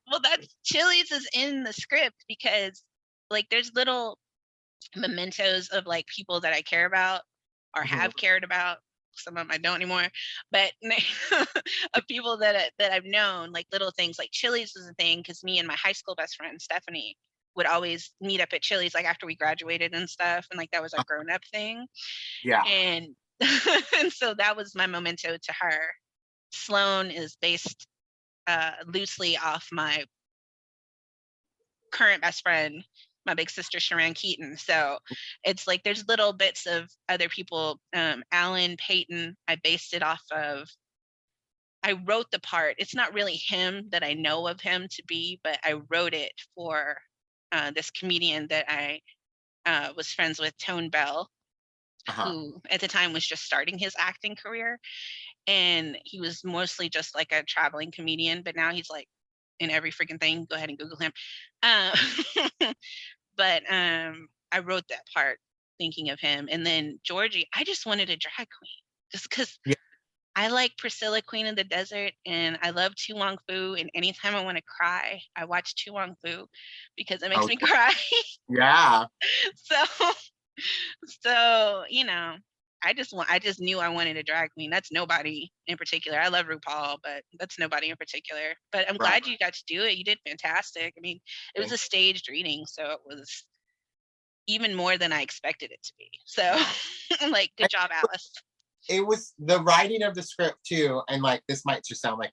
Well, that's Chili's is in the script because like there's little mementos of like people that I care about or have cared about. Some of them I don't anymore, but of people that I've known, like little things like Chili's was a thing because me and my high school best friend Stephanie would always meet up at Chili's like after we graduated and stuff, and like that was our grown up thing. Yeah. And and so that was my memento to her. Sloane is based loosely off my current best friend, my big sister Sharon Keaton. So it's like there's little bits of other people. Alan Payton, I based it off of. I wrote the part. It's not really him that I know of him to be, but I wrote it for this comedian that I was friends with, Tone Bell, who at the time was just starting his acting career. And he was mostly just like a traveling comedian, but now he's like in every freaking thing. Go ahead and Google him. But I wrote that part thinking of him. And then Georgie, I just wanted a drag queen just because I like Priscilla, Queen of the Desert, and I love Tu Wong Fu. And anytime I want to cry, I watch Tu Wong Fu because it makes me cry. Yeah. So I just knew I wanted a drag queen. That's nobody in particular. I love RuPaul, but that's nobody in particular. But I'm glad you got to do it. You did fantastic. I mean, it was a staged reading, so it was even more than I expected it to be. So I'm like, good job, Alice. It was the writing of the script too, and like this might just sound like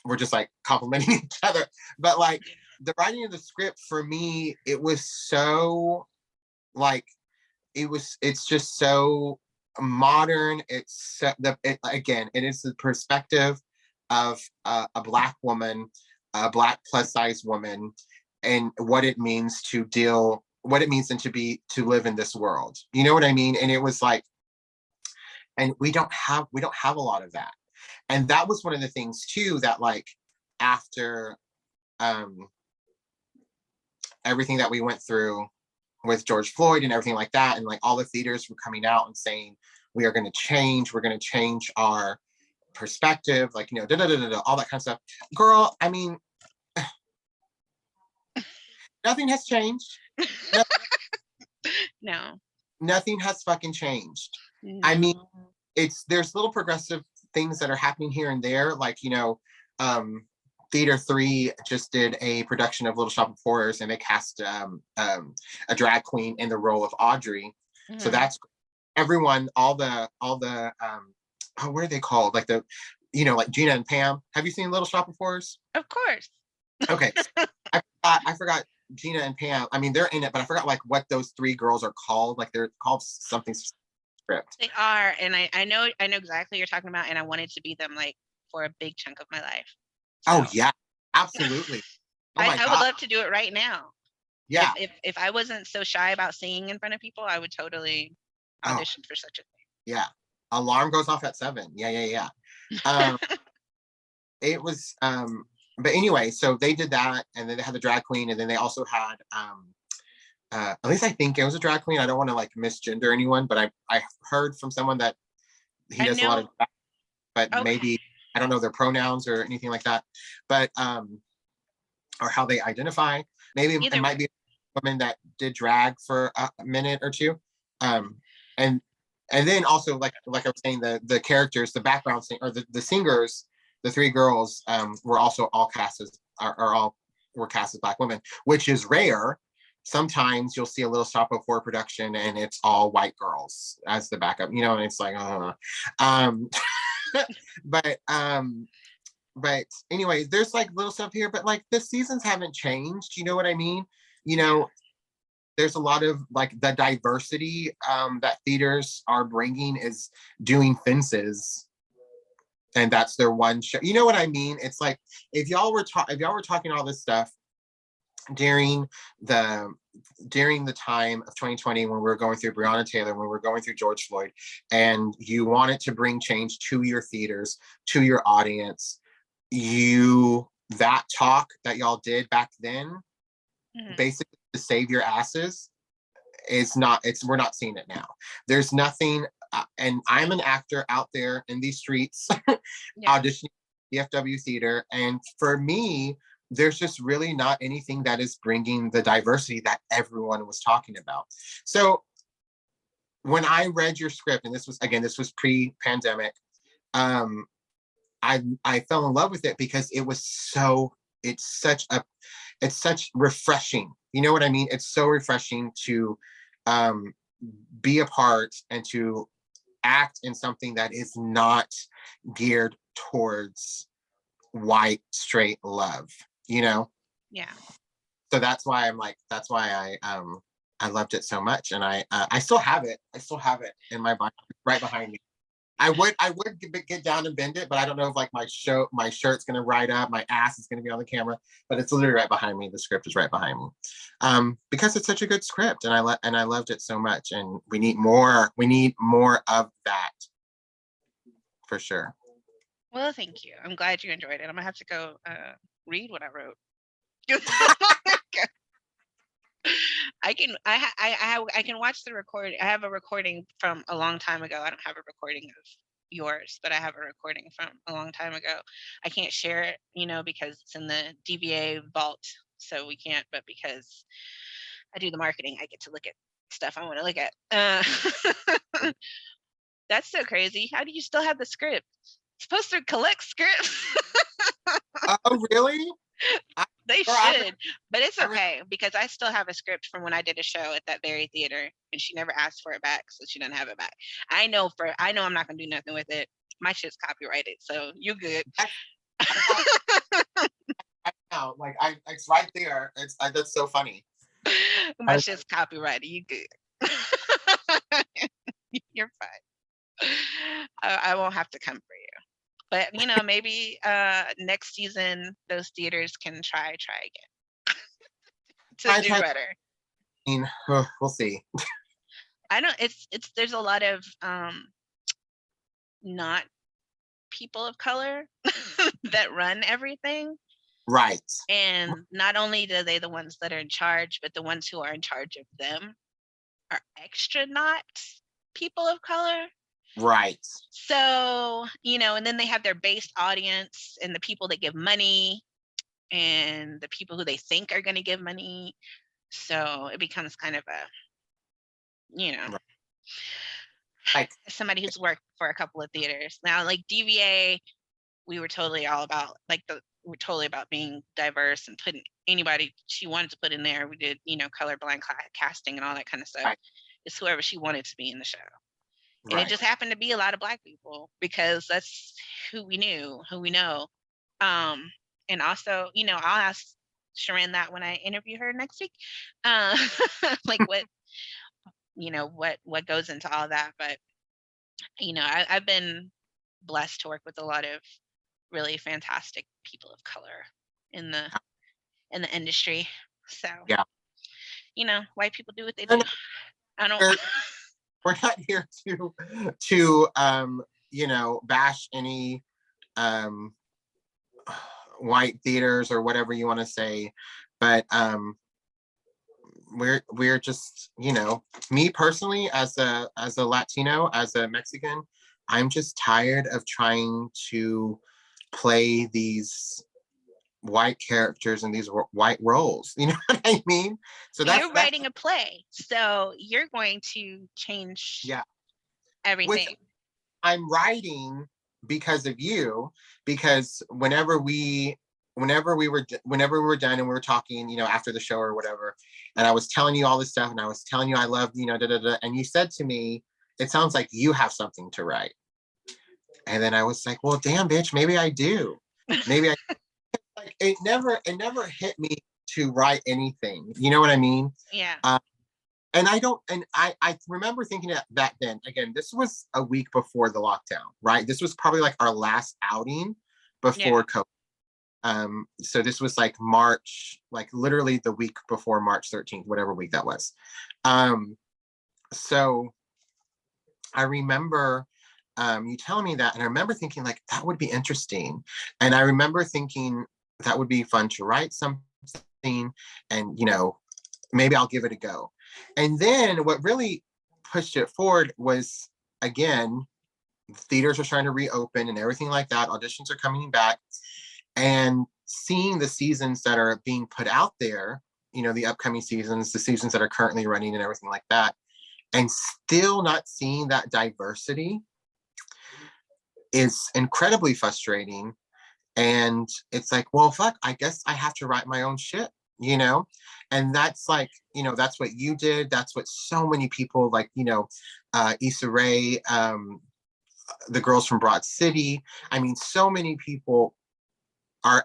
we're just like complimenting each other, but like the writing of the script for me, it was so like it's just so modern. It's again, it is the perspective of a Black woman, a Black plus size woman, and what it means to live in this world. You know what I mean? And it was like, And we don't have a lot of that. And that was one of the things too, that like after everything that we went through with George Floyd and everything like that, and like all the theaters were coming out and saying we're going to change our perspective, like, you know, all that kind of stuff. Girl, I mean, nothing has changed. No, No. nothing has fucking changed. No. I mean, there's little progressive things that are happening here and there, like, you know, Theater 3 just did a production of Little Shop of Horrors, and they cast a drag queen in the role of Audrey. Mm-hmm. So that's everyone, all the oh, what are they called? Like the, you know, like Gina and Pam. Have you seen Little Shop of Horrors? Of course. Okay. I forgot Gina and Pam. I mean, they're in it, but I forgot like what those three girls are called. Like they're called something script. They are, and I know exactly what you're talking about, and I wanted to be them like for a big chunk of my life. So. Oh yeah, absolutely. Oh my God. I would love to do it right now. Yeah. If I wasn't so shy about singing in front of people, I would totally audition for such a thing. Yeah. Alarm goes off at 7. Yeah. It was but anyway, so they did that, and then they had the drag queen, and then they also had at least I think it was a drag queen. I don't want to like misgender anyone, but I heard from someone that he does a lot of drag, but okay. Maybe I don't know their pronouns or anything like that, but or how they identify. Maybe it might be a woman that did drag for a minute or two, and then also like I was saying, the characters, the background or the singers, the three girls were also all cast as were cast as Black women, which is rare. Sometimes you'll see a Little Shop of Horror production and it's all white girls as the backup, you know, and it's like, but anyway, there's like little stuff here, but like the seasons haven't changed. You know what I mean? You know, there's a lot of like the diversity that theaters are bringing is doing Fences, and that's their one show. You know what I mean? It's like if y'all were talking all this stuff during the time of 2020, when we were going through Breonna Taylor, when we were going through George Floyd, and you wanted to bring change to your theaters, to your audience, that talk that y'all did back then, basically to save your asses, we're not seeing it now. There's nothing, and I'm an actor out there in these streets auditioning DFW theater, and for me, there's just really not anything that is bringing the diversity that everyone was talking about. So when I read your script, and this was pre-pandemic, I fell in love with it because it's such refreshing. You know what I mean? It's so refreshing to be a part and to act in something that is not geared towards white straight love, you know? Yeah. So that's why I loved it so much, and I still have it. I still have it in my Bible right behind me. I would get down and bend it, but I don't know if like my shirt's gonna ride up, my ass is gonna be on the camera, but it's literally right behind me. The script is right behind me, because it's such a good script, and I loved it so much, and we need more of that, for sure. Well, thank you. I'm glad you enjoyed it. I'm gonna have to go read what I wrote. I can watch the recording. I have a recording from a long time ago. I don't have a recording of yours, but I have a recording from a long time ago. I can't share it, you know, because it's in the DVA vault, so we can't. But because I do the marketing, I get to look at stuff I want to look at. That's so crazy. How do you still have the script? It's supposed to collect scripts. Oh, really? They should, but it's okay because I still have a script from when I did a show at that very theater, and she never asked for it back, so she doesn't have it back. I know I'm not gonna do nothing with it. My shit's copyrighted, so you good. I know, like it's right there. That's so funny. My shit's copyrighted. You good? You're fine. I won't have to come for you. But you know, maybe next season those theaters can try again to do better. I mean, we'll see. I know it's there's a lot of not people of color that run everything. Right. And not only are they the ones that are in charge, but the ones who are in charge of them are extra not people of color. Right. So, and then they have their base audience and the people that give money and the people who they think are going to give money. So it becomes kind of a, Right. Like, somebody who's worked for a couple of theaters. Now, like DVA, we were totally all about we're totally about being diverse and putting anybody she wanted to put in there. We did, colorblind casting and all that kind of stuff. right. It's whoever she wanted to be in the show. And it Right. just happened to be a lot of Black people because that's who we know. And also, I'll ask Sharon that when I interview her next week. Like what goes into all that. But, I've been blessed to work with a lot of really fantastic people of color in the industry. So, Yeah. white people do what they And do. I don't. we're not here to bash any white theaters or whatever you want to say, but we're just, me personally, as a Latino, as a Mexican, I'm just tired of trying to play these white characters and these white roles. You know what I mean? So you're writing a play, so you're going to change everything. Which I'm writing because of you, because whenever we were done and we were talking, after the show or whatever, and I was telling you all this stuff and I was telling you I love, da, da, da, and you said to me, it sounds like you have something to write. And then I was like, well, damn, bitch, maybe I do. Maybe I like it never hit me to write anything. You know what I mean? Yeah. And I remember thinking that then, again, this was a week before the lockdown, right? This was probably like our last outing before COVID. So this was like March, like literally the week before March 13th, whatever week that was. So I remember you telling me that, and I remember thinking like, that would be interesting. And I remember thinking that would be fun to write something and, maybe I'll give it a go. And then what really pushed it forward was, again, theaters are trying to reopen and everything like that. Auditions are coming back, and seeing the seasons that are being put out there, the upcoming seasons, the seasons that are currently running and everything like that, and still not seeing that diversity is incredibly frustrating. And it's like, well, fuck, I guess I have to write my own shit, and that's like, that's what you did. That's what so many people like, Issa Rae, the girls from Broad City. I mean, so many people are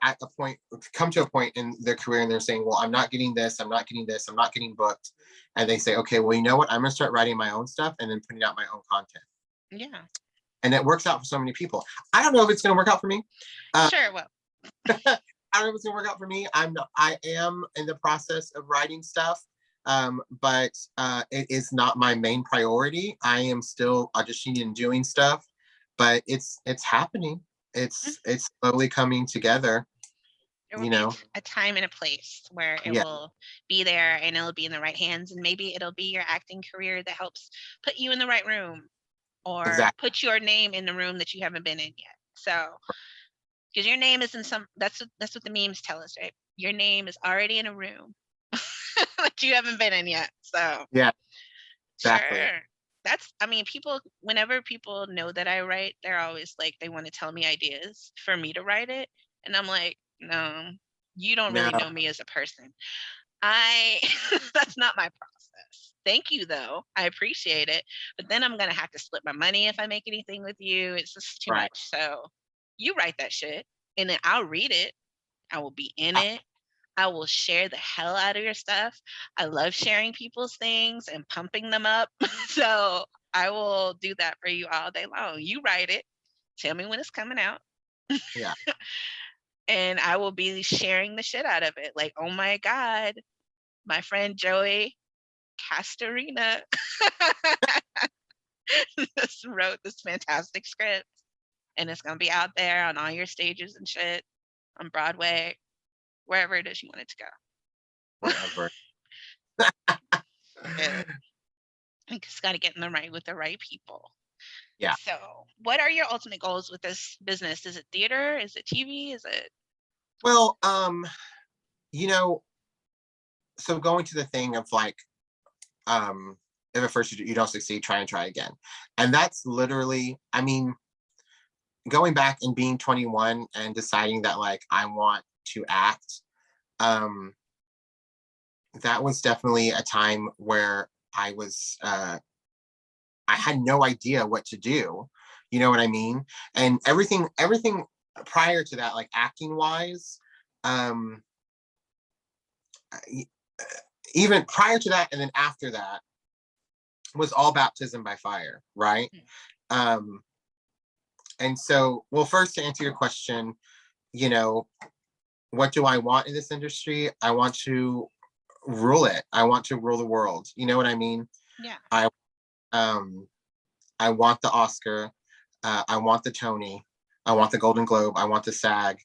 come to a point in their career and they're saying, well, I'm not getting this, I'm not getting this, I'm not getting booked. And they say, okay, well, you know what? I'm gonna start writing my own stuff and then putting out my own content. Yeah. And it works out for so many people. I don't know if it's gonna work out for me. Sure it will. I don't know if it's gonna work out for me. I am in the process of writing stuff, but it is not my main priority. I am still auditioning and doing stuff, but it's happening. It's slowly coming together. There will be a time and a place where it will be there and it'll be in the right hands, and maybe it'll be your acting career that helps put you in the right room or put your name in the room that you haven't been in yet. So, because your name is in that's what the memes tell us, right? Your name is already in a room that you haven't been in yet. So yeah, exactly. Sure. Whenever people know that I write, they're always like, they want to tell me ideas for me to write it. And I'm like, no, you don't really know me as a person. That's not my process. Thank you though. I appreciate it. But then I'm going to have to split my money if I make anything with you. It's just too much. So you write that shit and then I'll read it. I will be in it. I will share the hell out of your stuff. I love sharing people's things and pumping them up. So I will do that for you all day long. You write it. Tell me when it's coming out. Yeah. And I will be sharing the shit out of it. Like, oh my God, my friend Joey Castorena just wrote this fantastic script, and it's gonna be out there on all your stages and shit, on Broadway, wherever it is you want it to go. Wherever. Yeah. You just got to get in the right with the right people. Yeah. So, what are your ultimate goals with this business? Is it theater? Is it TV? Is it? Well, you know, so going to the thing of like, if at first you don't succeed, try and try again. And that's literally, I mean, going back and being 21 and deciding that like I want to act, um, that was definitely a time where I had no idea what to do. You know what I mean? And everything prior to that, like acting wise, um, even prior to that and then after that was all baptism by fire, right? Um, and so, well, first to answer your question, you know, what do I want in this industry? I want to rule it. I want to rule the world. You know what I mean? Yeah. I um I want the Oscar. I want the Tony. I want the Golden Globe. I want the SAG.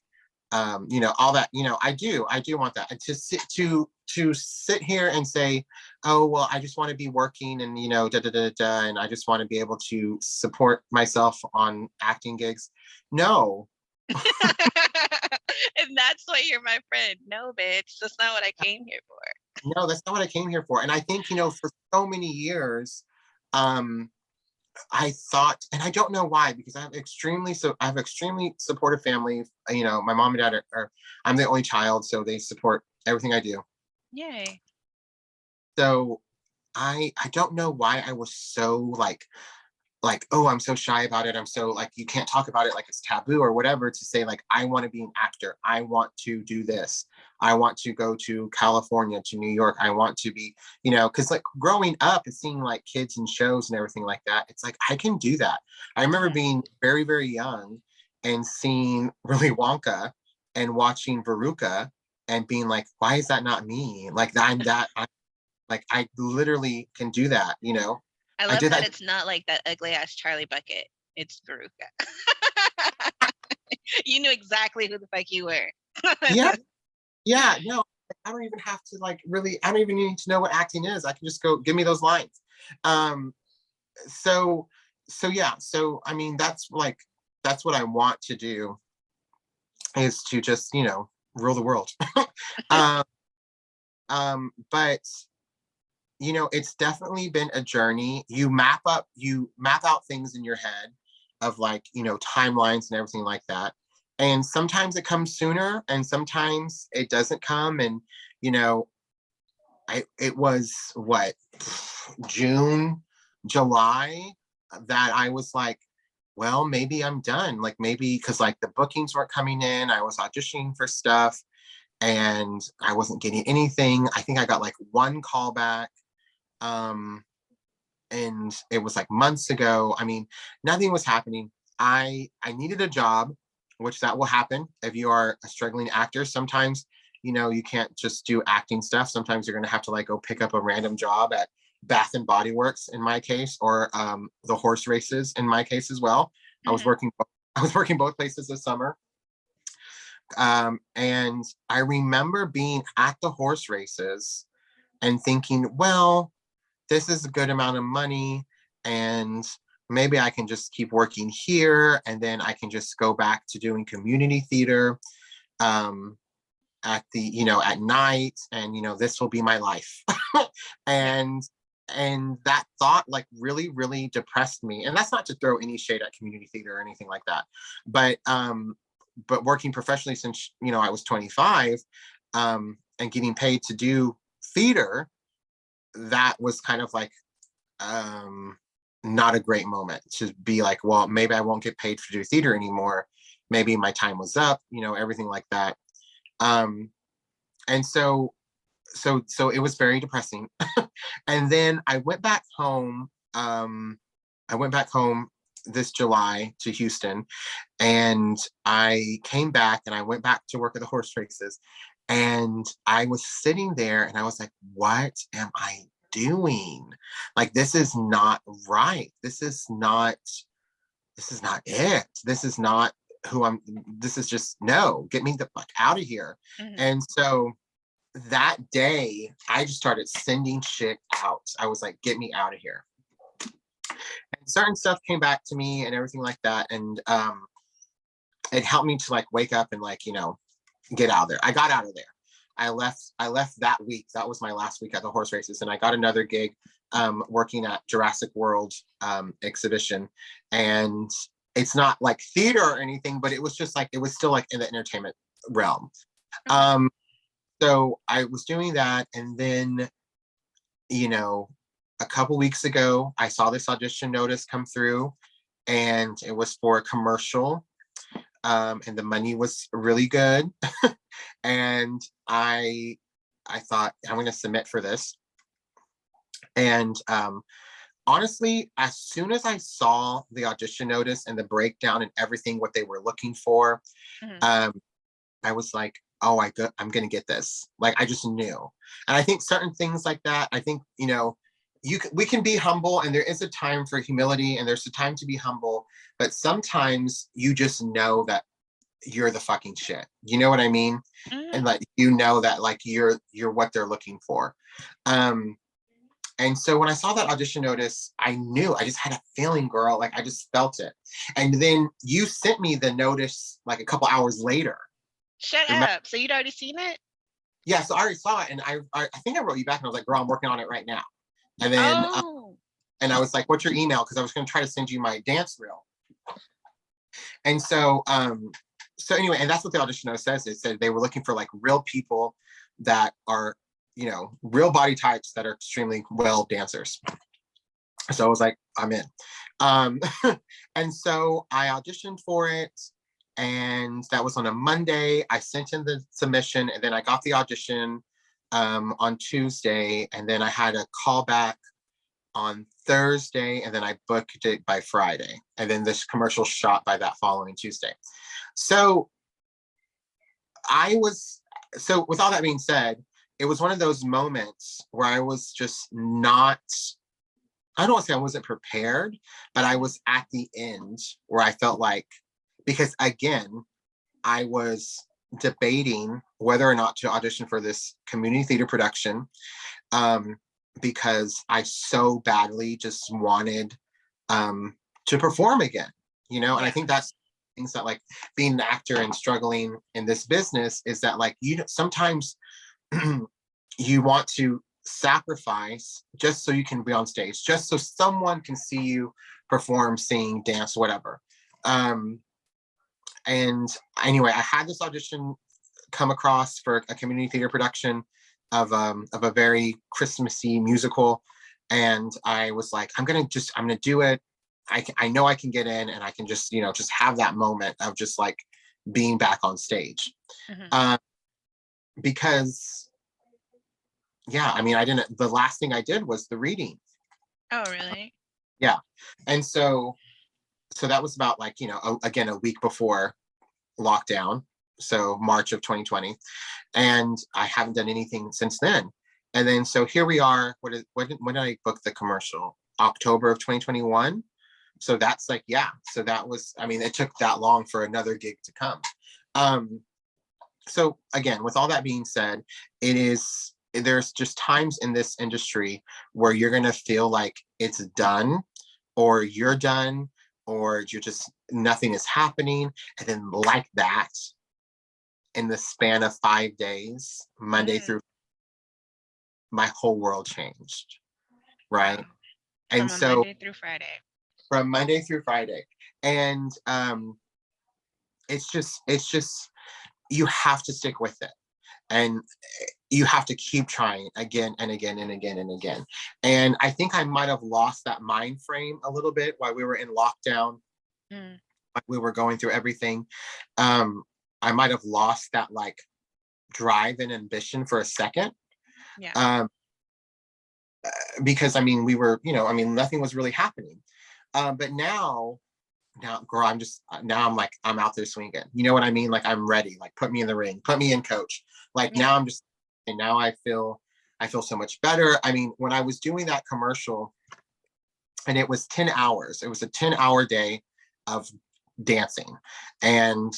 You know, all that. You know, I do want that. And to sit here and say, oh well, I just want to be working and you know, da da da da, and I just want to be able to support myself on acting gigs. No, And that's why you're my friend. No, bitch, that's not what I came here for. no, that's not what I came here for. And I think you know, for so many years, um, I thought, and I don't know why, because I have extremely supportive family. You know, my mom and dad are I'm the only child, so they support everything I do. Yay. So I don't know why I was so like oh I'm so shy about it. I'm so like you can't talk about it like it's taboo or whatever to say like I want to be an actor. I want to do this. I want to go to California, to New York. I want to be, you know, because like growing up and seeing like kids and shows and everything like that, it's like I can do that. I remember Yeah. being very, very young and seeing Willy Wonka and watching Veruca and being like, why is that not me? Like I'm like I literally can do that, you know. I I love did that that. it's not like that ugly ass Charlie Bucket. It's Veruca. You knew exactly who the fuck you were. Yeah, yeah, no, I don't even have to like really, I don't even need to know what acting is. I can just go, give me those lines. Um, so, so yeah, so I mean, that's what I want to do is to just, you know, rule the world. um, but you know, it's definitely been a journey. You map out things in your head of like, you know, timelines and everything like that. And sometimes it comes sooner and sometimes it doesn't come. And, you know, it was what, June, July that I was like, well, maybe I'm done. Like maybe because like the bookings weren't coming in. I was auditioning for stuff and I wasn't getting anything. I think I got like one call back, um and it was like months ago. I mean, nothing was happening. I needed a job, which that will happen if you are a struggling actor. Sometimes, you know, you can't just do acting stuff. Sometimes you're going to have to like go pick up a random job at Bath and Body Works in my case, or the horse races in my case as well. i was Mhm. working I was working both places this summer. And I remember being at the horse races and thinking, well, this is a good amount of money and maybe I can just keep working here and then I can just go back to doing community theater, um, at the, you know, at night, and you know, this will be my life. Yeah. and and that thought like really, really depressed me. And that's not to throw any shade at community theater or anything like that. But working professionally since, you know, I was 25, and getting paid to do theater, that was kind of like, um not a great moment to be like, well, maybe I won't get paid to do theater anymore. Maybe my time was up, you know, everything like that. Um and so it was very depressing. And then I went back home this July to Houston, and I came back and I went back to work at the horse races. And I was sitting there and I was like, what am I doing? Like, this is not right. This is not it. This is not who I'm. This is just, no, get me the fuck out of here. Mm-hmm. And so that day, I just started sending shit out. I was like, get me out of here. And certain stuff came back to me and everything like that. And it helped me to like wake up and like, get out of there. I got out of there. I left that week. That was my last week at the horse races. And I got another gig working at Jurassic World exhibition. And it's not like theater or anything, but it was just like, it was still like in the entertainment realm. Okay. So I was doing that. And then, a couple weeks ago, I saw this audition notice come through, and it was for a commercial. And the money was really good. And I thought, I'm going to submit for this. And honestly, as soon as I saw the audition notice and the breakdown and everything, what they were looking for, I was like, oh, I'm going to get this. Like, I just knew. And I think certain things like that, I think, we can be humble, and there is a time for humility, and there's a time to be humble, but sometimes you just know that you're the fucking shit. You know what I mean? And like, that like you're what they're looking for. And so when I saw that audition notice, I knew. I just had a feeling, girl. Like, I just felt it. And then you sent me the notice like a couple hours later. Shut up. So you'd already seen it? Yeah, so I already saw it, and I think I wrote you back, and I was like, girl, I'm working on it right now. And then and I was like, what's your email? Because I was going to try to send you my dance reel. And so anyway, and that's what the audition notice says. It said they were looking for like real people that are, real body types that are extremely well dancers. So I was like, I'm in. And so I auditioned for it, and that was on a Monday. I sent in the submission, and then I got the audition on Tuesday, and then I had a call back on Thursday, and then I booked it by Friday, and then this commercial shot by that following Tuesday. So with all that being said, it was one of those moments where I was just not, I don't want to say I wasn't prepared, but I was at the end where I felt like, because again, I was debating whether or not to audition for this community theater production, because I so badly just wanted to perform again, and I think that's things that, like, being an actor and struggling in this business is that, like, sometimes you want to sacrifice just so you can be on stage, just so someone can see you perform, sing, dance, whatever. And anyway, I had this audition come across for a community theater production of a very Christmassy musical, and I was like, I'm gonna do it. I know I can get in, and I can just just have that moment of just like being back on stage. Because I mean, the last thing I did was the reading. Oh, really? Yeah. And so that was about, like, again, a week before lockdown, so March of 2020, and I haven't done anything since then. And then so here we are. When did I book the commercial? October of 2021. So that's like, so that was, I mean, it took that long for another gig to come. So again, with all that being said, there's just times in this industry where you're going to feel like it's done, or you're done, or you're just, nothing is happening. And then, like that, in the span of 5 days, Monday through, my whole world changed. Right. And so Monday through Friday. From Monday through Friday. And it's just, you have to stick with it. And you have to keep trying again and again and again and again. And I think I might have lost that mind frame a little bit while we were in lockdown. Like, we were going through everything. I might have lost that, like, drive and ambition for a second. Because I mean, we were, nothing was really happening. But now, girl, I'm like, I'm out there swinging. You know what I mean? Like, I'm ready. Like, put me in the ring, put me in, coach. Like, now and now I feel so much better. I mean, when I was doing that commercial, and it was 10 hours. It was a 10-hour day of dancing. And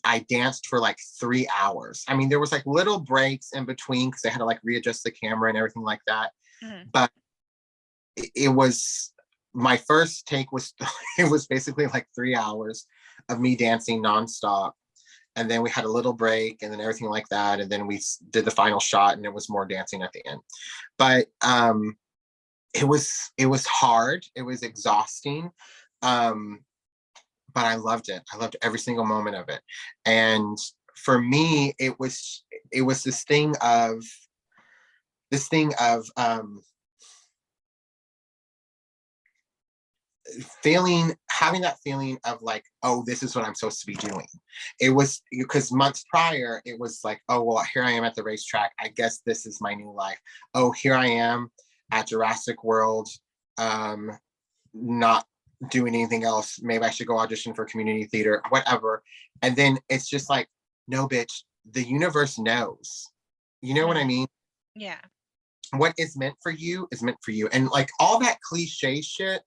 I danced for like 3 hours. I mean, there was like little breaks in between because I had to like readjust the camera and everything like that. Mm-hmm. But it was, my first take was, it was basically like 3 hours of me dancing nonstop. And then we had a little break and then everything like that. And then we did the final shot and it was more dancing at the end. But it was hard. It was exhausting. But I loved it. I loved every single moment of it. And for me, it was this thing of having that feeling of like, oh, this is what I'm supposed to be doing. It was because months prior, it was like, oh, well, here I am at the racetrack. I guess this is my new life. Oh, here I am at Jurassic World, not doing anything else. Maybe I should go audition for community theater, whatever. And then it's just like, no, bitch, the universe knows. You know what I mean? Yeah. What is meant for you is meant for you. And like all that cliche shit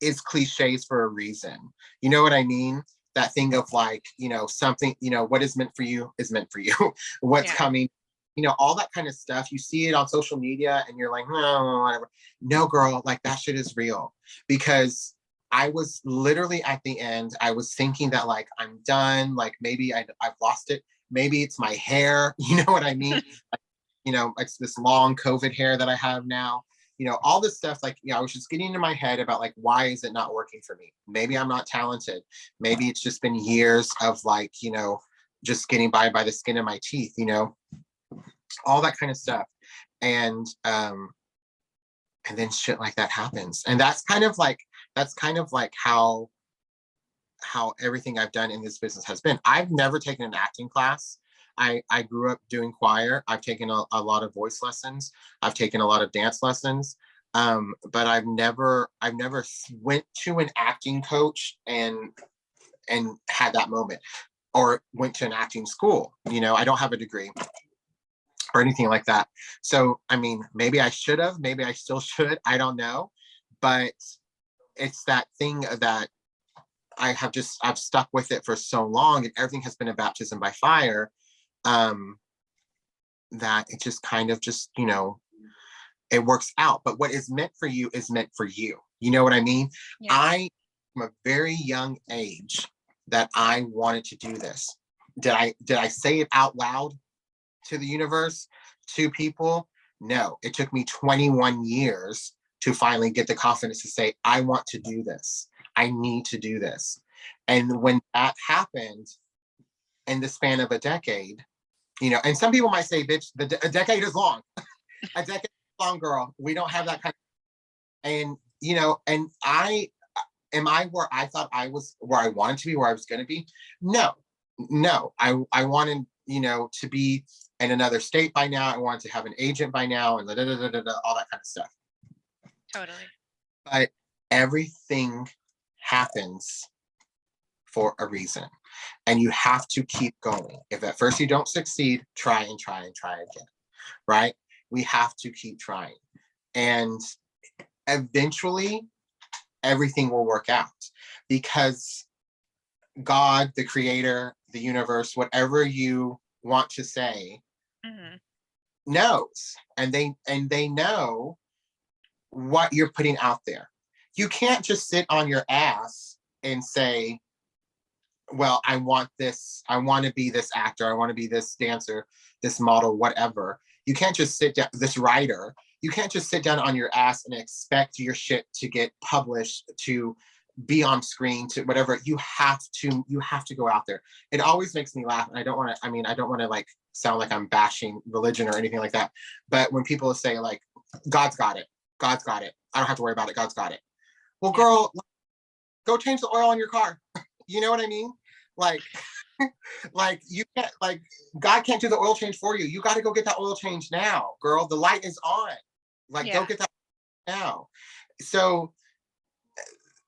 is cliches for a reason. You know what I mean? That thing of like, something, what is meant for you is meant for you. What's coming, all that kind of stuff. You see it on social media and you're like, no, whatever. No, girl, like that shit is real. Because I was literally at the end, I was thinking that like, I'm done. Like maybe I've lost it. Maybe it's my hair. You know what I mean? It's this long COVID hair that I have now. All this stuff, like, I was just getting into my head about like, why is it not working for me? Maybe I'm not talented. Maybe it's just been years of like, just getting by the skin of my teeth, all that kind of stuff. And then shit like that happens. And that's kind of like how everything I've done in this business has been. I've never taken an acting class. I grew up doing choir. I've taken a lot of voice lessons. I've taken a lot of dance lessons. But I've never went to an acting coach and had that moment, or went to an acting school. I don't have a degree or anything like that. So, I mean, maybe I should have, maybe I still should, I don't know. But it's that thing that I've stuck with it for so long, and everything has been a baptism by fire. That it just kind of it works out. But what is meant for you is meant for you. You know what I mean? Yeah. I, from a very young age, that I wanted to do this. Did I say it out loud to the universe, to people? No. It took me 21 years to finally get the confidence to say, I want to do this. I need to do this. And when that happened in the span of a decade, and some people might say, bitch, a decade is long. A decade is long, girl. We don't have that kind of, and, and am I where I thought I was, where I wanted to be, where I was going to be? No. I wanted, to be in another state by now. I wanted to have an agent by now, and all that kind of stuff. Totally. But everything happens for a reason. And you have to keep going. If at first you don't succeed, try and try and try again, right? We have to keep trying. And eventually, everything will work out, because God, the creator, the universe, whatever you want to say, knows. And they know what you're putting out there. You can't just sit on your ass and say, well, I want this, I want to be this actor, I want to be this dancer, this model, whatever. You can't just sit down, this writer, you can't just sit down on your ass and expect your shit to get published, to be on screen, to whatever. You have to go out there. It always makes me laugh. And I don't want to like sound like I'm bashing religion or anything like that. But when people say like, God's got it. I don't have to worry about it. God's got it. Well, girl, go change the oil in your car. You know what I mean? Like, like you can't, like, God can't do the oil change for you. You got to go get that oil change now, girl. The light is on. Like, go get that now. So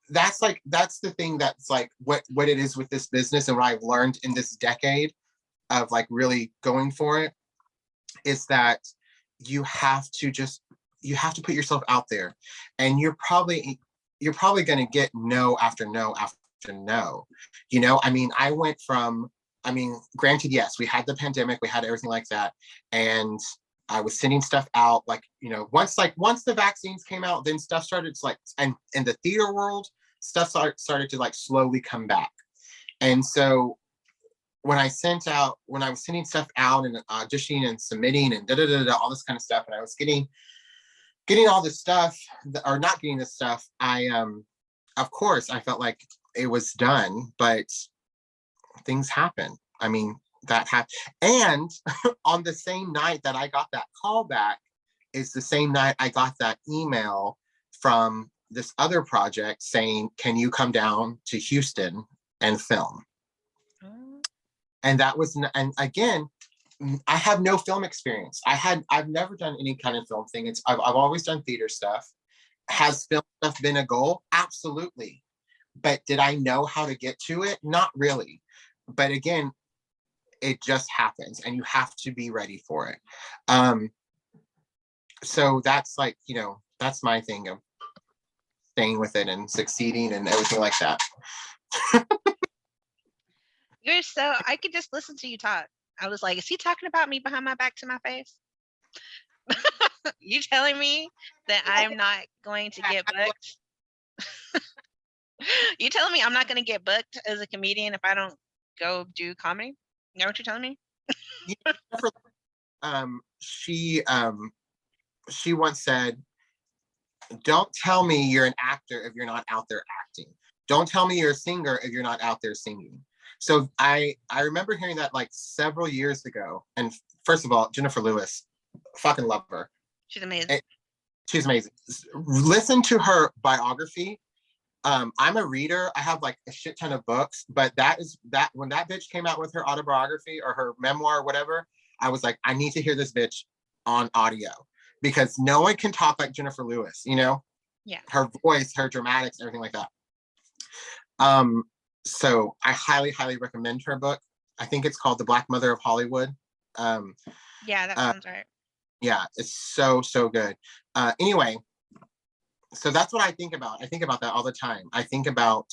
that's the thing that's like what it is with this business, and what I've learned in this decade of like really going for it, is that you have to you have to put yourself out there, and you're probably going to get no after no after no. You know, I mean, granted, yes, we had the pandemic, we had everything like that, and I was sending stuff out, like, you know, once the vaccines came out, then stuff started to, like, and in the theater world, stuff started to, like, slowly come back. And so when I was sending stuff out and auditioning and submitting and all this kind of stuff, and I was getting all this stuff, or not getting this stuff, I of course I felt like it was done, but things happen. I mean, that happened. And on the same night that I got that call back is the same night I got that email from this other project saying, can you come down to Houston and film? And that was, and again, I have no film experience. I've never done any kind of film thing. I've always done theater stuff. Has film stuff been a goal? Absolutely. But did I know how to get to it? Not really. But again, it just happens, and you have to be ready for it. So that's, like, you know, that's my thing of staying with it and succeeding and everything like that. I could just listen to you talk. I was like, is he talking about me behind my back to my face? You telling me that I'm not going to get booked? You telling me I'm not going to get booked as a comedian if I don't go do comedy? You know what you're telling me? She once said, don't tell me you're an actor if you're not out there acting. Don't tell me you're a singer if you're not out there singing. So I remember hearing that, like, several years ago. And first of all, Jennifer Lewis, fucking love her. She's amazing. She's amazing. Listen to her biography. I'm a reader. I have, like, a shit ton of books, but when that bitch came out with her autobiography or her memoir or whatever, I was like, I need to hear this bitch on audio, because no one can talk like Jennifer Lewis, you know? Yeah. Her voice, her dramatics, everything like that. So I highly, highly recommend her book. I think it's called The Black Mother of Hollywood. Yeah, that sounds right. Yeah, it's so, so good. Anyway, so that's what I think about. I think about that all the time. I think about,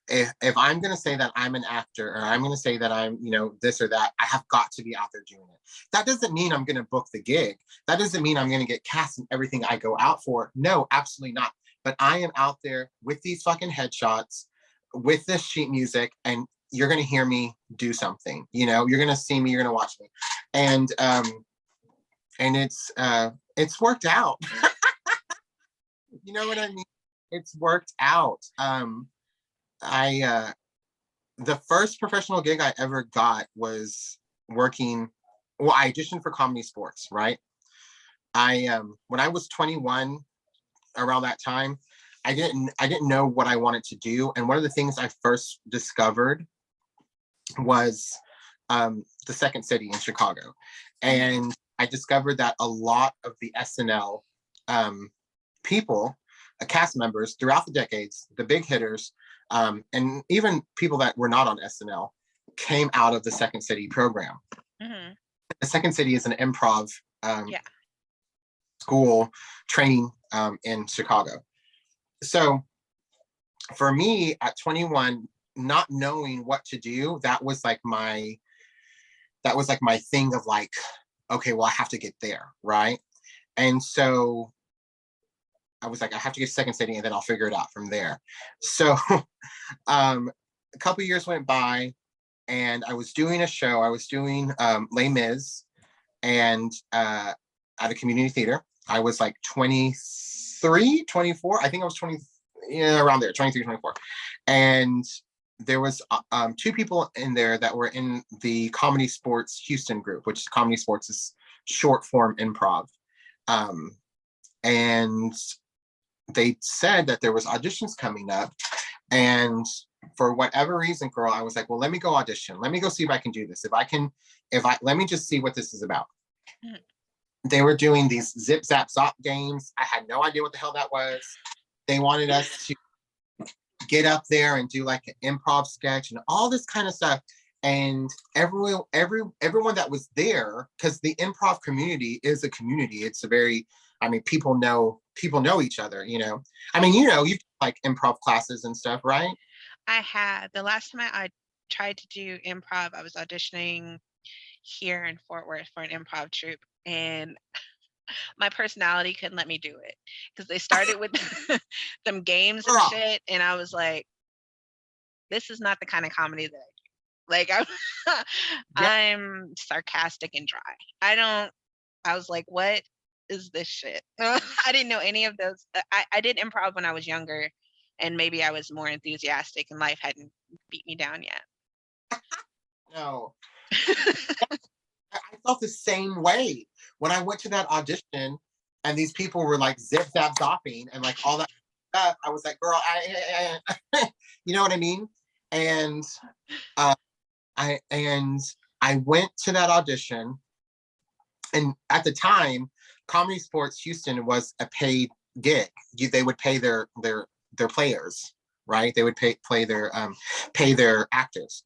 if I'm going to say that I'm an actor, or I'm going to say that I'm, you know, this or that, I have got to be out there doing it. That doesn't mean I'm going to book the gig. That doesn't mean I'm going to get cast in everything I go out for. No, absolutely not. But I am out there with these fucking headshots, with this sheet music, and you're going to hear me do something. You know, you're going to see me, you're going to watch me. And it's worked out. You know what I mean? It's worked out. The first professional gig I ever got was working. Well, I auditioned for Comedy Sports, right? When I was 21, around that time, I didn't know what I wanted to do, and one of the things I first discovered was the Second City in Chicago, and I discovered that a lot of the SNL people, cast members throughout the decades, the big hitters, and even people that were not on SNL, came out of the Second City program. Mm-hmm. The Second City is an improv school training in Chicago. So for me at 21, not knowing what to do, that was like my thing of, like, okay, well, I have to get there, right? And so I was like, I have to get Second City, and then I'll figure it out from there. So a couple years went by, and I was doing a show. I was doing Les Mis, and at a community theater. I was like 23, 24. I think I was 20, around there, 23, 24. And there was two people in there that were in the Comedy Sports Houston group, which Comedy Sports is short form improv. And they said that there was auditions coming up. And for whatever reason, girl, I was like, well, let me go audition. Let me go see if I can do this. Let me just see what this is about. Mm-hmm. They were doing these zip, zap, zop games. I had no idea what the hell that was. They wanted us to get up there and do like an improv sketch and all this kind of stuff. And everyone that was there, because the improv community is a community. It's a very I mean, people know each other, you know. I mean, you know, you've like improv classes and stuff, right? I had the last time I tried to do improv, I was auditioning here in Fort Worth for an improv troupe, and my personality couldn't let me do it because they started with them games and Girl, shit, and I was like, this is not the kind of comedy that I do. Like yeah. I'm sarcastic and dry. I don't. I was like, what is this shit? I didn't know any of those. I did improv when I was younger, and maybe I was more enthusiastic, and life hadn't beat me down yet. No, I felt the same way when I went to that audition, and these people were like zip zap zopping and like all that stuff. I was like, girl, you know what I mean? And uh, I went to that audition, and at the time, Comedy Sports Houston was a paid gig. They would pay their players, right? They would pay their actors.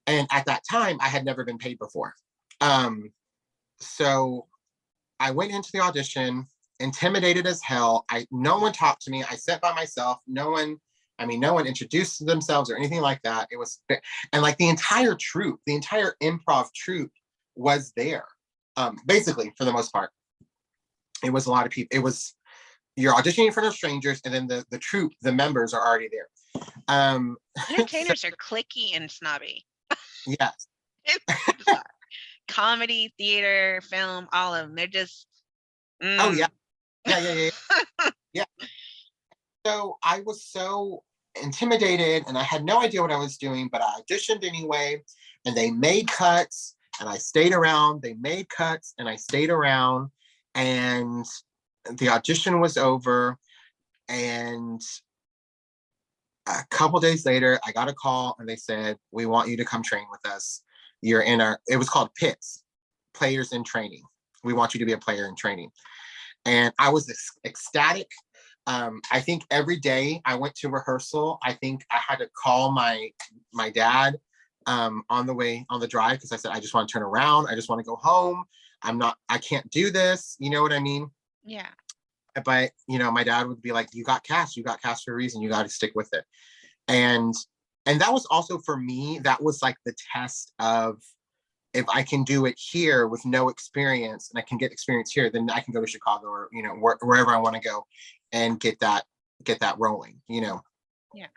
And at that time, I had never been paid before. Um, so I went into the audition, intimidated as hell. No one talked to me. I sat by myself. No one introduced themselves or anything like that. It was, and like the entire troupe, the entire improv troupe was there. Basically, for the most part, it was a lot of people. It was, you're auditioning in front of strangers, and then the troupe, the members are already there. So, Entertainers are clicky and snobby. yes. It's bizarre. Comedy, theater, film, all of them. They're just. Oh yeah. Mm. Yeah. Yeah. So I was so intimidated, and I had no idea what I was doing, but I auditioned anyway, and they made cuts, and I stayed around. They made cuts, and I stayed around, and the audition was over. And a couple days later, I got a call, and they said, "We want you to come train with us. You're in our," it was called PITS, Players in Training. We want you to be a player in training. And I was ecstatic. I think every day I went to rehearsal, I think I had to call my dad on the drive, because I said, I just want to turn around. I just want to go home. I can't do this. You know what I mean? Yeah. But, you know, my dad would be like, you got cast for a reason. You got to stick with it. And, and that was also for me, that was like the test of, if I can do it here with no experience, and I can get experience here, then I can go to Chicago, or, you know, wherever I want to go and get that rolling, you know? Yeah.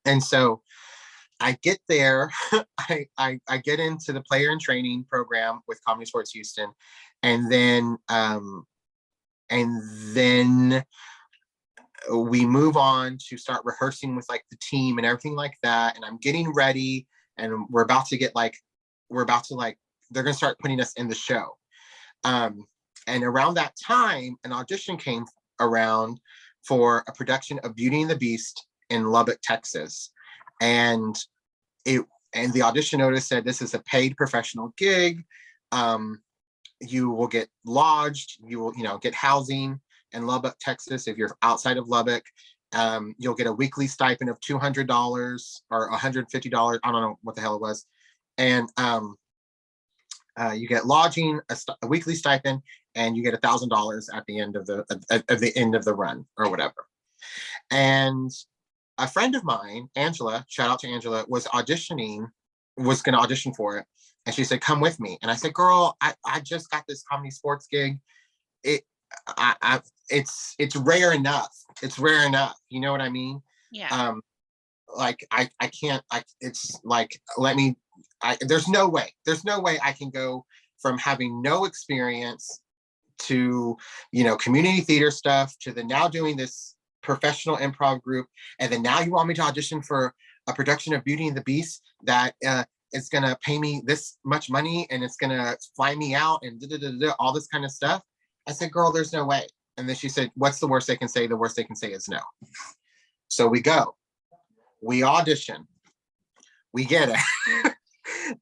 And so I get there, I get into the player and training program with Comedy Sports Houston. And then we move on to start rehearsing with like the team and everything like that. And I'm getting ready, and we're about to they're going to start putting us in the show. And around that time, an audition came around for a production of Beauty and the Beast in Lubbock, Texas. And the audition notice said, this is a paid professional gig. You will get lodged, you will, you know, get housing in Lubbock, Texas. If you're outside of Lubbock, you'll get a weekly stipend of $200 or $150. I don't know what the hell it was. And you get lodging, a weekly stipend, and you get $1,000 at the end of the run or whatever. And a friend of mine, Angela, shout out to Angela, was going to audition for it. And she said, come with me. And I said, girl, I just got this comedy sports gig. It's rare enough. It's rare enough. You know what I mean? Yeah. Like I can't, it's like, there's no way I can go from having no experience to, you know, community theater stuff, to the now doing this professional improv group. And then now you want me to audition for a production of Beauty and the Beast that is going to pay me this much money, and it's going to fly me out, and all this kind of stuff. I said, girl, there's no way. And then she said, what's the worst they can say? The worst they can say is no. So we go, we audition, we get it.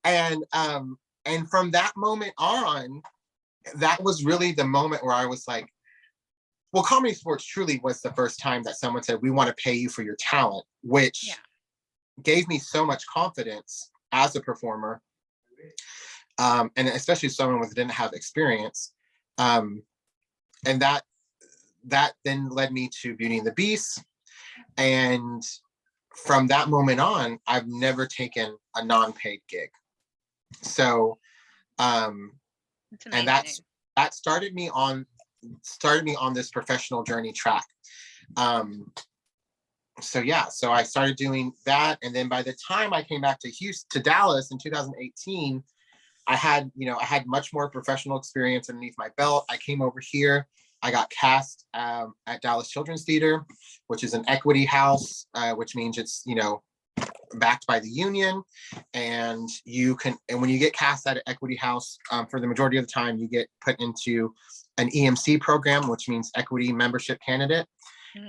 And from that moment on, that was really the moment where I was like, well, Comedy Sports truly was the first time that someone said, we want to pay you for your talent, which gave me so much confidence as a performer. And especially someone who didn't have experience. And that that then led me to Beauty and the Beast. And from that moment on, I've never taken a non-paid gig. So, and that started me on this professional journey track. So yeah, so I started doing that, and then by the time I came back to Dallas in 2018, I had much more professional experience underneath my belt. I came over here. I got cast at Dallas Children's Theater, which is an equity house, which means it's backed by the union, and when you get cast at an equity house, for the majority of the time, you get put into an EMC program, which means equity membership candidate.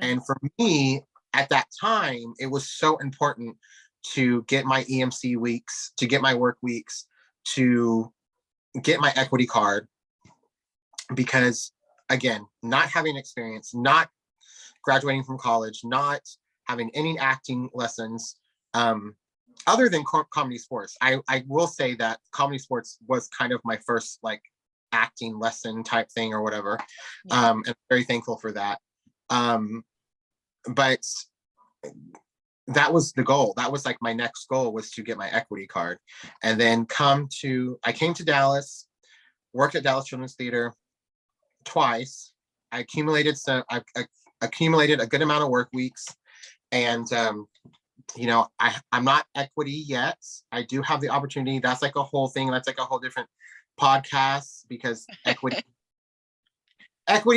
And for me, at that time, it was so important to get my EMC weeks, to get my work weeks, to get my equity card, because again, not having experience, not graduating from college, not having any acting lessons, other than comedy sports. I will say that comedy sports was kind of my first like acting lesson type thing or whatever. And I'm very thankful for that. But that was the goal. That was like my next goal, was to get my equity card. And then I came to Dallas, worked at Dallas Children's Theater twice. I accumulated a good amount of work weeks. And I'm not equity yet. I do have the opportunity. That's like a whole thing. That's like a whole different podcast, because equity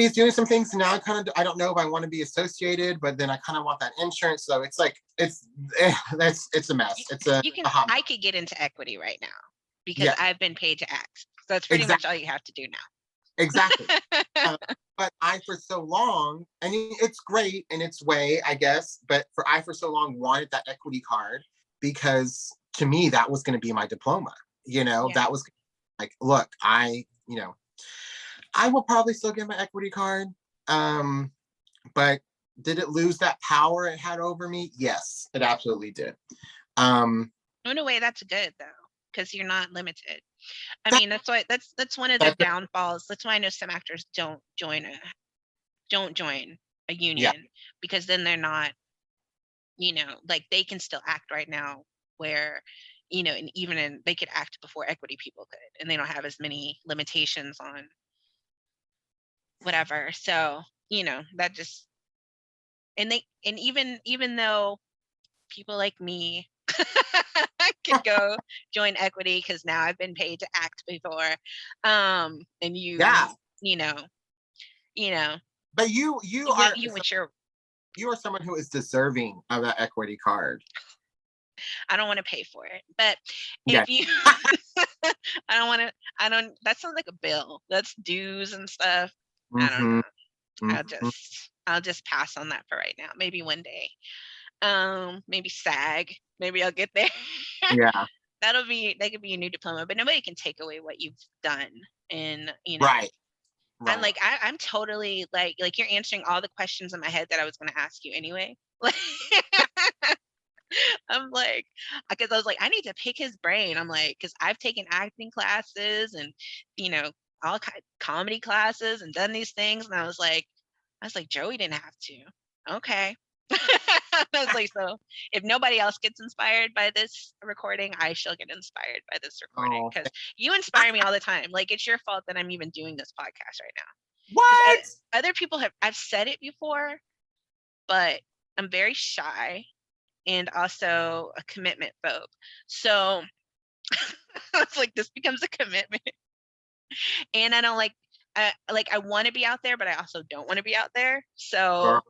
is doing some things now. I don't know if I want to be associated, but then I kind of want that insurance. So it's like it's a mess. I could get into equity right now because I've been paid to act. So that's pretty much all you have to do now. Exactly. But I, for so long, and it's great in its way, I guess, but I for so long wanted that equity card, because to me that was going to be my diploma. That was like, look, I will probably still get my equity card. But did it lose that power it had over me? Yes, it absolutely did. In a way, that's good though, because you're not limited. I mean, that's one of the downfalls. That's why I know some actors don't join a union, because then they're not, like they can still act right now, where and even they could act before equity people could, and they don't have as many limitations on whatever. So that just, and even though people like me could go join equity, because now I've been paid to act before, and but you are someone who is deserving of that equity card. I don't want to pay for it, but if you that sounds like a bill. That's dues and stuff. I don't know. I'll just pass on that for right now. Maybe one day. Maybe SAG. Maybe I'll get there. Yeah. That could be a new diploma, but nobody can take away what you've done. And right. I'm like, I'm totally like you're answering all the questions in my head that I was going to ask you anyway. Like, I'm like, because I was like, I need to pick his brain. I'm like, because I've taken acting classes and all comedy classes and done these things, and I was like, Joey didn't have to. Okay. I was like, so if nobody else gets inspired by this recording, I shall get inspired by this recording, because you inspire me all the time. Like, it's your fault that I'm even doing this podcast right now. What? Other people I've said it before, but I'm very shy and also a commitment phobe. So it's like, this becomes a commitment, and I don't I want to be out there, but I also don't want to be out there. So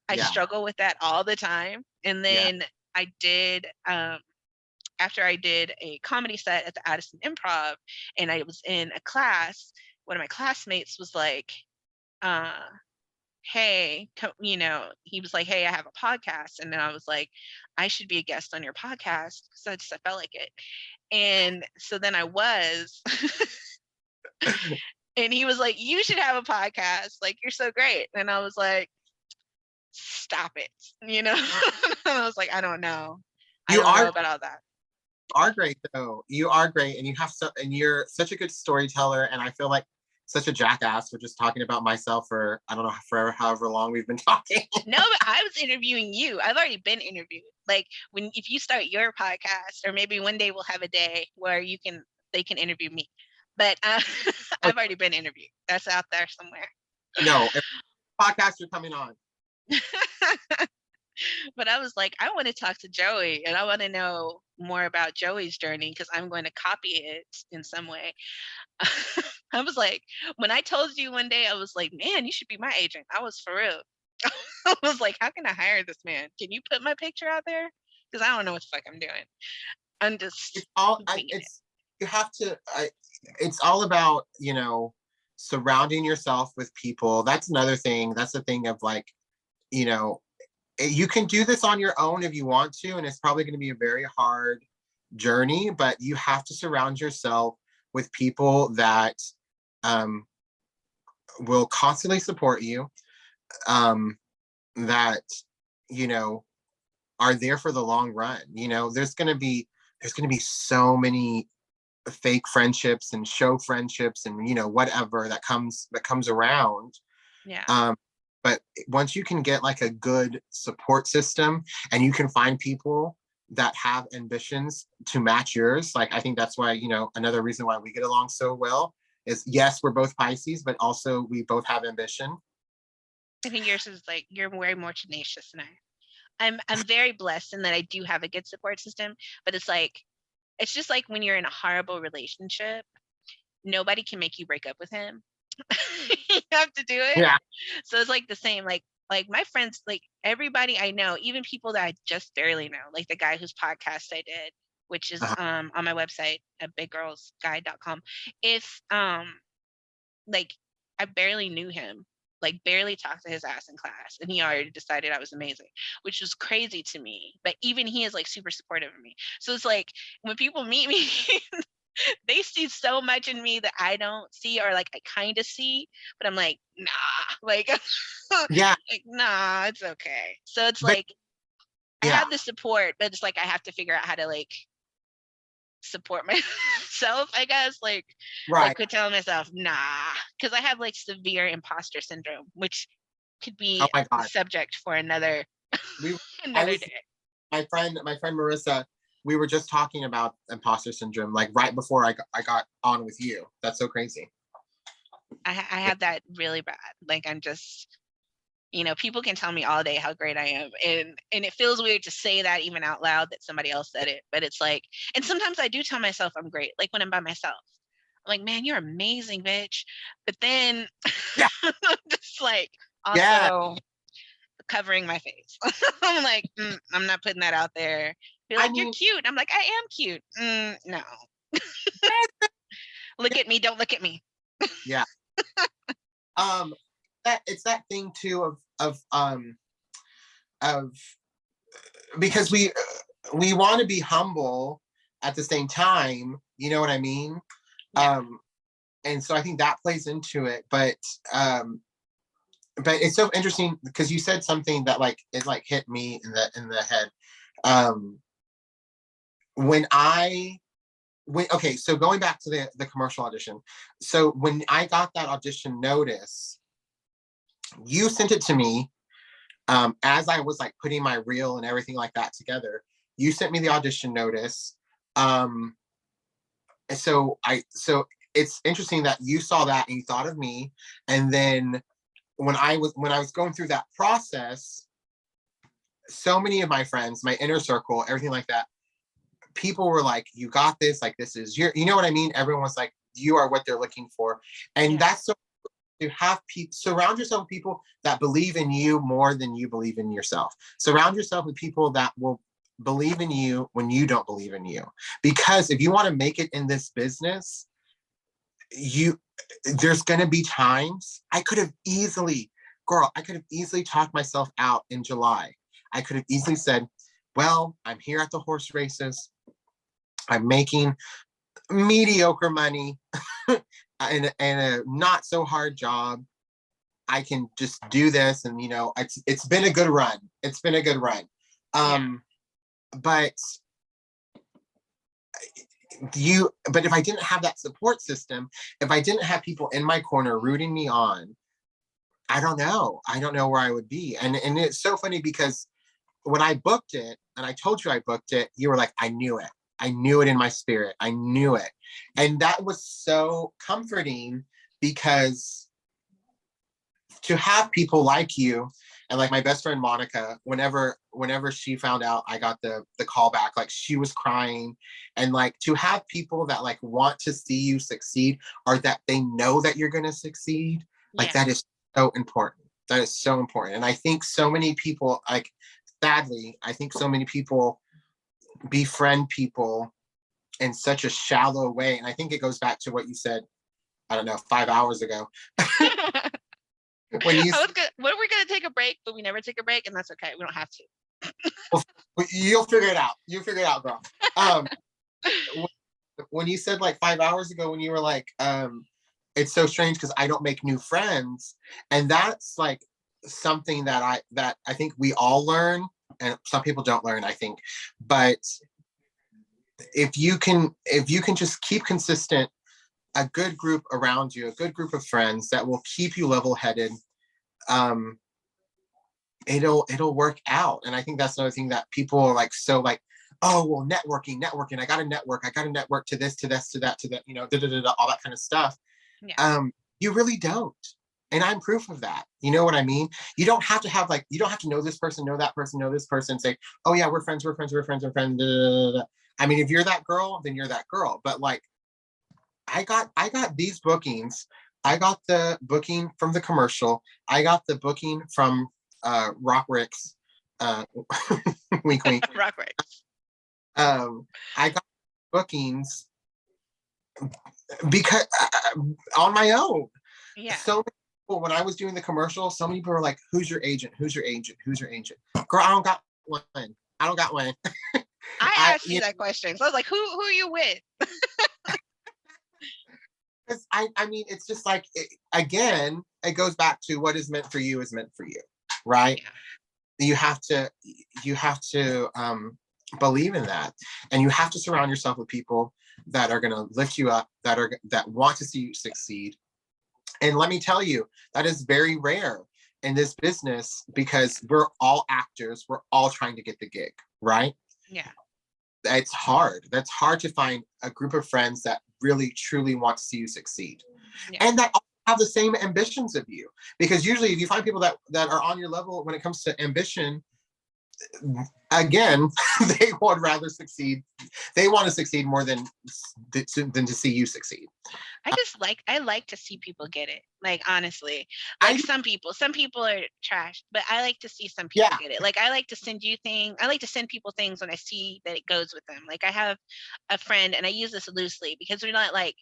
I struggle with that all the time. And then I did, after I did a comedy set at the Addison Improv, and I was in a class, one of my classmates was like, hey, he was like, hey, I have a podcast. And then I was like, I should be a guest on your podcast, because I felt like it. And so then I was, and he was like, you should have a podcast. Like, you're so great. And I was like, stop it. And I was like, I don't know. I don't know about all that. You are great though. You are great, and and you're such a good storyteller. And I feel like such a jackass for just talking about myself for, I don't know, for however long we've been talking. No, but I was interviewing you. I've already been interviewed. Like if you start your podcast, or maybe one day we'll have a day where they can interview me. But I've already been interviewed. That's out there somewhere. No, podcast you're coming on. But I was like, I want to talk to Joey, and I want to know more about Joey's journey, because I'm going to copy it in some way. I was like, when I told you one day, I was like, man, you should be my agent. I was for real. I was like, how can I hire this man? Can you put my picture out there? Because I don't know what the fuck I'm doing. I'm just it's all you have to it's all about, you know, surrounding yourself with people. That's another thing. That's the thing of like, you know, you can do this on your own if you want to, and it's probably going to be a very hard journey, but you have to surround yourself with people that will constantly support you, that, you know, are there for the long run. You know, there's going to be so many fake friendships and show friendships and, you know, whatever that comes around. Yeah. But once you can get like a good support system, and you can find people that have ambitions to match yours, like I think that's why, you know, another reason why we get along so well is, yes, we're both Pisces, but also we both have ambition. I think yours is like, you're way more tenacious than I'm very blessed in that I do have a good support system, but it's just like when you're in a horrible relationship, nobody can make you break up with him. You have to do it. Yeah. So it's like the same, like my friends, like everybody I know, even people that I just barely know, like the guy whose podcast I did, which is on my website at biggirlsguide.com. If like I barely knew him, like barely talked to his ass in class, and he already decided I was amazing, which was crazy to me. But even he is like super supportive of me. So it's like when people meet me, they see so much in me that I don't see, or like I kind of see, but I'm like, nah, like, Yeah, like, nah, it's okay. So it's but like I yeah, have the support, but it's like I have to figure out how to like support myself, I guess. Like right. quit telling myself, nah, because I have like severe imposter syndrome, which could Oh be my the God. subject for another We I another was day. my friend Marissa, we were just talking about imposter syndrome like right before I got on with you. That's so crazy. I have that really bad. Like I'm just, people can tell me all day how great I am, and it feels weird to say that even out loud, that somebody else said it, but it's like, and sometimes I do tell myself I'm great, like when I'm by myself. I'm like, man, you're amazing, bitch. But then Yeah. I'm just like Yeah. also covering my face. I'm like, I'm not putting that out there. Be I like, you're mean, cute. I'm like, I am cute. No. Look at me. Don't look at me. yeah. That it's that thing too of because we want to be humble at the same time, you know what I mean? Yeah. And so I think that plays into it, but it's so interesting because you said something that like it like hit me in the head. um when I okay, so going back to the commercial audition, so when I got that audition notice, you sent it to me, as I was like putting my reel and everything like that together. You sent me the audition notice. um so it's interesting that you saw that and you thought of me. And then when I was going through that process, so many of my friends, my inner circle, everything like that, people were like, you got this, like this is your, you know what I mean? Everyone was like, you are what they're looking for. And that's so, to have people, surround yourself with people that believe in you more than you believe in yourself. Surround yourself with people that will believe in you when you don't believe in you. Because if you want to make it in this business, there's going to be times I could have easily talked myself out in July. I could have easily said, well, I'm here at the horse races, I'm making mediocre money and a not so hard job. I can just do this, and it's been a good run. It's been a good run. But but if I didn't have that support system, if I didn't have people in my corner rooting me on, I don't know where I would be. And it's so funny because when I booked it and I told you I booked it, you were like, I knew it. I knew it in my spirit. I knew it. And that was so comforting because to have people like you and like my best friend Monica, whenever she found out I got the call back, like she was crying. And like to have people that like want to see you succeed or that they know that you're gonna succeed, like that is so important. That is so important. And I think so many people, like sadly, I think so many people befriend people in such a shallow way. And I think it goes back to what you said, I don't know, 5 hours ago. When you When we're gonna take a break, but we never take a break, and that's okay. We don't have to. You'll figure it out. You'll figure it out, girl. When you said like 5 hours ago, when you were like, it's so strange because I don't make new friends, and that's like something that I think we all learn, and some people don't learn, I think. But if you can just keep consistent, a good group around you, a good group of friends that will keep you level-headed, it'll work out. And I think that's another thing that people are like, so like, oh, well, networking. I got to network to this, to this, to that, you know, all that kind of stuff. Yeah. You really don't. And I'm proof of that. You know what I mean? You don't have to have like, you don't have to know this person, know that person, know this person, say, oh yeah, we're friends. I mean, if you're that girl, then you're that girl. But like, I got these bookings. I got the booking from the commercial. I got the booking from Rock Rick's wink wink. Rock Rick's. I got bookings because on my own. Yeah. So many people, when I was doing the commercial, so many people were like, "Who's your agent? Who's your agent? Who's your agent?" Girl, I don't got one. I don't got one. I asked you that question. So I was like, who are you with? Because I mean, it's just like, again, it goes back to what is meant for you is meant for you, right? Yeah. You have to believe in that, and you have to surround yourself with people that are going to lift you up, that want to see you succeed. And let me tell you, that is very rare in this business because we're all actors. We're all trying to get the gig, right? Yeah. It's hard. That's hard to find a group of friends that really, truly want to see you succeed. Yeah. And that all have the same ambitions of you. Because usually if you find people that are on your level when it comes to ambition, again, they would rather succeed. They want to succeed more than to see you succeed. I like to see people get it. Like, honestly, like some people are trash, but I like to see some people get it. Like, I like to send you things. I like to send people things when I see that it goes with them. Like, I have a friend, and I use this loosely because we're not like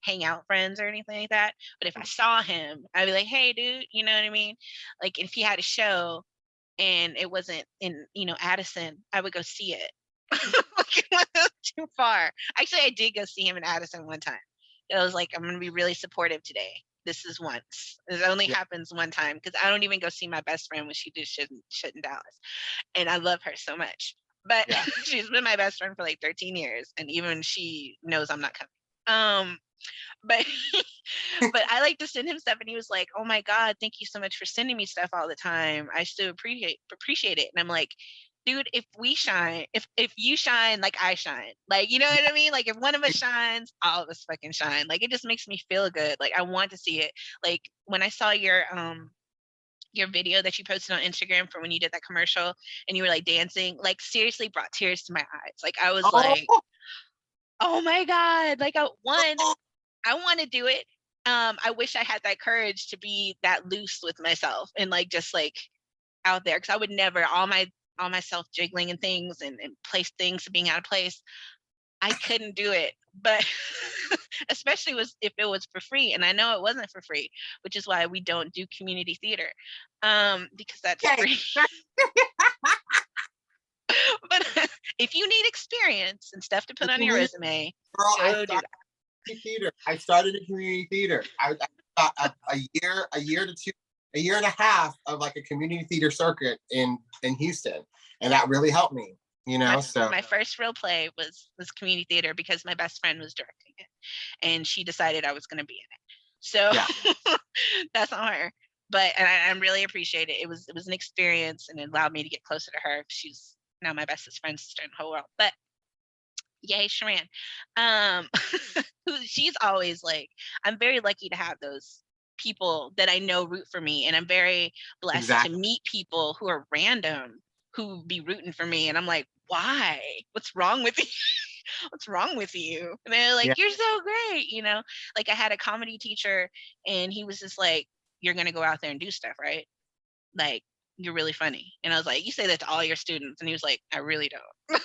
hangout friends or anything like that. But if I saw him, I'd be like, hey, dude, you know what I mean? Like, if he had a show and it wasn't in, Addison, I would go see it. Like, it was too far. Actually, I did go see him in Addison one time. I was like, I'm going to be really supportive today. This is once. It only happens one time because I don't even go see my best friend when she did shit in Dallas. And I love her so much. But she's been my best friend for like 13 years. And even she knows I'm not coming. But but I like to send him stuff, and he was like, oh my God, thank you so much for sending me stuff all the time. I still appreciate it. And I'm like, dude, if we shine, if you shine, like I shine, like, you know what I mean? Like, if one of us shines, all of us fucking shine. Like, it just makes me feel good. Like, I want to see it. Like, when I saw your video that you posted on Instagram for when you did that commercial and you were like dancing, like, seriously brought tears to my eyes. Like, I was like, oh my God, like, I want to do it. I wish I had that courage to be that loose with myself and like just like out there, because I would never, all my self jiggling and things and place things being out of place, I couldn't do it. But especially if it was for free, and I know it wasn't for free, which is why we don't do community theater, because that's free. But if you need experience and stuff to put on your resume, girl, go do that. Theater. I started in community theater. I got a year and a half of like a community theater circuit in Houston, and that really helped me. you know, so My first real play was community theater because my best friend was directing it, and she decided I was going to be in it. So yeah, that's on her. But and I really appreciate it. It was an experience, and it allowed me to get closer to her. She's now my bestest friend sister in the whole world. But yay, Sharan. Um, she's always like, I'm very lucky to have those people that I know root for me, and I'm very blessed to exactly. meet people who are random who be rooting for me, and I'm like, why? What's wrong with you? What's wrong with you? And they're Yeah, like, you're so great, you know. Like I had a comedy teacher, and he was just like, you're gonna go out there and do stuff, right? Like you're really funny. And I was like, you say that to all your students? And he was like, I really don't.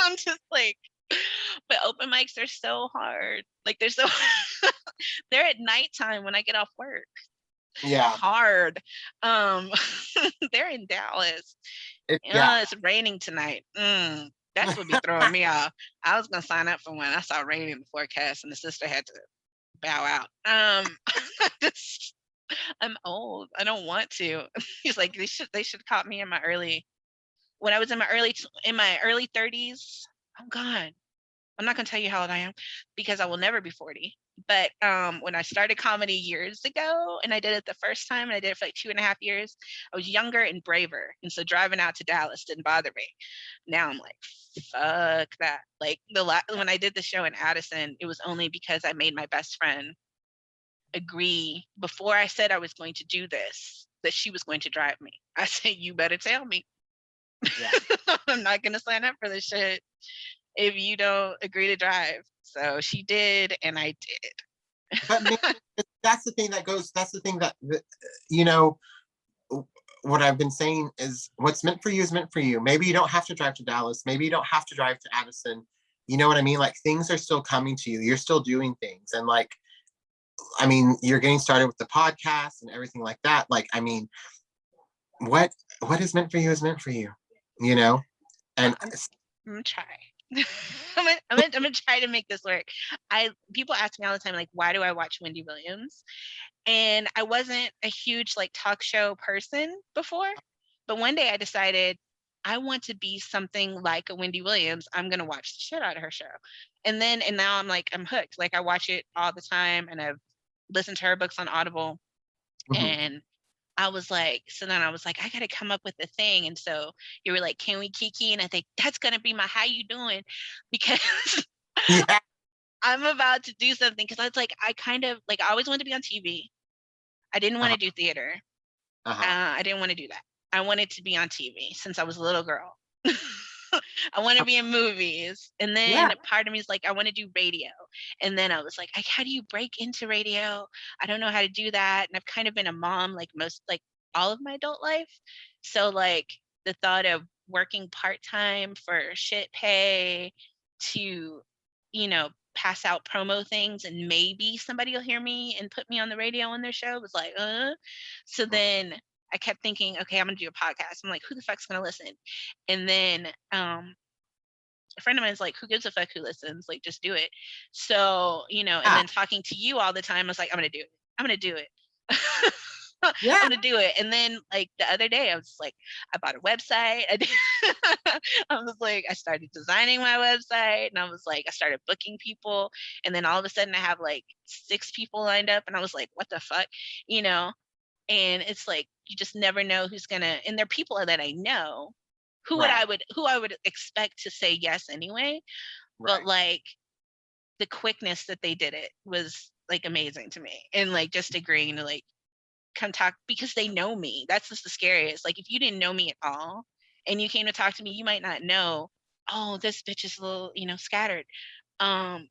I'm just like, but open mics are so hard. Like they're so they're at nighttime when I get off work. yeah, Hard. Um they're in Dallas. yeah. It's raining tonight. That's what be throwing me off. I was gonna sign up for one. I saw rain in the forecast and the sister had to bow out. Just, I'm old. I don't want to. He's like, they should caught me in my early when I was in my early 30s. Oh God. I'm not gonna tell you how old I am because I will never be 40. But when I started comedy years ago and I did it the first time and I did it for like 2.5 years, I was younger and braver. And so driving out to Dallas didn't bother me. Now I'm like, fuck that. Like when I did the show in Addison, it was only because I made my best friend agree before I said I was going to do this, that she was going to drive me. I said, you better tell me. Yeah. I'm not gonna sign up for this shit if you don't agree to drive. So she did, and I did. But maybe that's the thing that goes, that's the thing that, you know, what I've been saying is what's meant for you is meant for you. Maybe you don't have to drive to Dallas. Maybe you don't have to drive to Addison. You know what I mean? Like things are still coming to you. You're still doing things. And like, I mean, you're getting started with the podcast and everything like that. Like, I mean, what what is meant for you is meant for you, you know? And I'm gonna try. I'm gonna try to make this work. People ask me all the time, like, why do I watch Wendy Williams? And I wasn't a huge like talk show person before, but one day I decided I want to be something like a Wendy Williams. I'm gonna watch the shit out of her show. And now I'm like, I'm hooked. Like I watch it all the time and I've listened to her books on Audible. mhm. And I was like, so then I was like, I gotta come up with a thing. And so you were like, can we KiKi? And I think that's gonna be my how you doing? Because Yeah. I'm about to do something because I was like, I kind of like I always wanted to be on TV. I didn't want Uh-huh. to do theater. Uh-huh. I didn't want to do that. I wanted to be on TV since I was a little girl. I want to be in movies. And then Yeah. part of me is like, I want to do radio. And then I was like, how do you break into radio? I don't know how to do that. And I've kind of been a mom like like all of my adult life. So like the thought of working part-time for shit pay to, pass out promo things and maybe somebody will hear me and put me on the radio on their show was like, So then I kept thinking, okay, I'm gonna do a podcast. I'm like, who the fuck's gonna listen? And then a friend of mine is like, who gives a fuck who listens? Like, just do it. So, and Yeah. then talking to you all the time, I was like, I'm gonna do it. I'm gonna do it. Yeah. I'm gonna do it. And then like the other day, I was just like, I bought a website. I was like, I started designing my website, and I was like, I started booking people, and then all of a sudden, I have like 6 people lined up, and I was like, what the fuck, you know? And it's like you just never know who's gonna. And they're people that I know, Right. who I would expect to say yes anyway. But Right. like the quickness that they did it was like amazing to me, and like just agreeing to like come talk because they know me. That's just the scariest. Like if you didn't know me at all and you came to talk to me, you might not know, oh, this bitch is a little, scattered. Um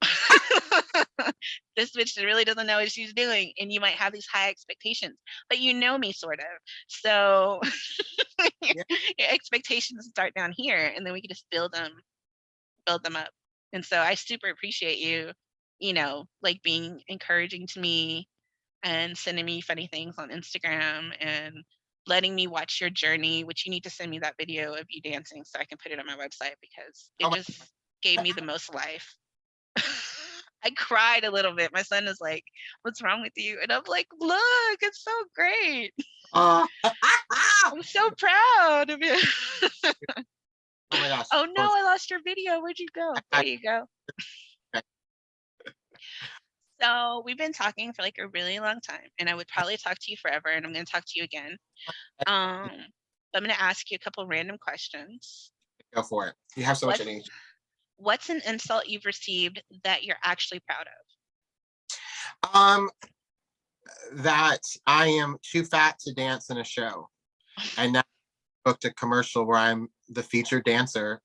this bitch really doesn't know what she's doing. And you might have these high expectations, but you know me sort of. So Yeah. your expectations start down here and then we can just build them up. And so I super appreciate you, like being encouraging to me and sending me funny things on Instagram and letting me watch your journey, which you need to send me that video of you dancing so I can put it on my website because Oh it my, just gave me the most life. I cried a little bit. My son is like, what's wrong with you? And I'm like, look, it's so great. uh, I'm so proud of you. Oh my gosh. Oh no, I lost your video. Where'd you go? There you go. So we've been talking for like a really long time, and I would probably talk to you forever, and I'm going to talk to you again. I'm going to ask you a couple random questions. Go for it. You have so much energy. What's an insult you've received that you're actually proud of? That I am too fat to dance in a show. And now I booked a commercial where I'm the featured dancer.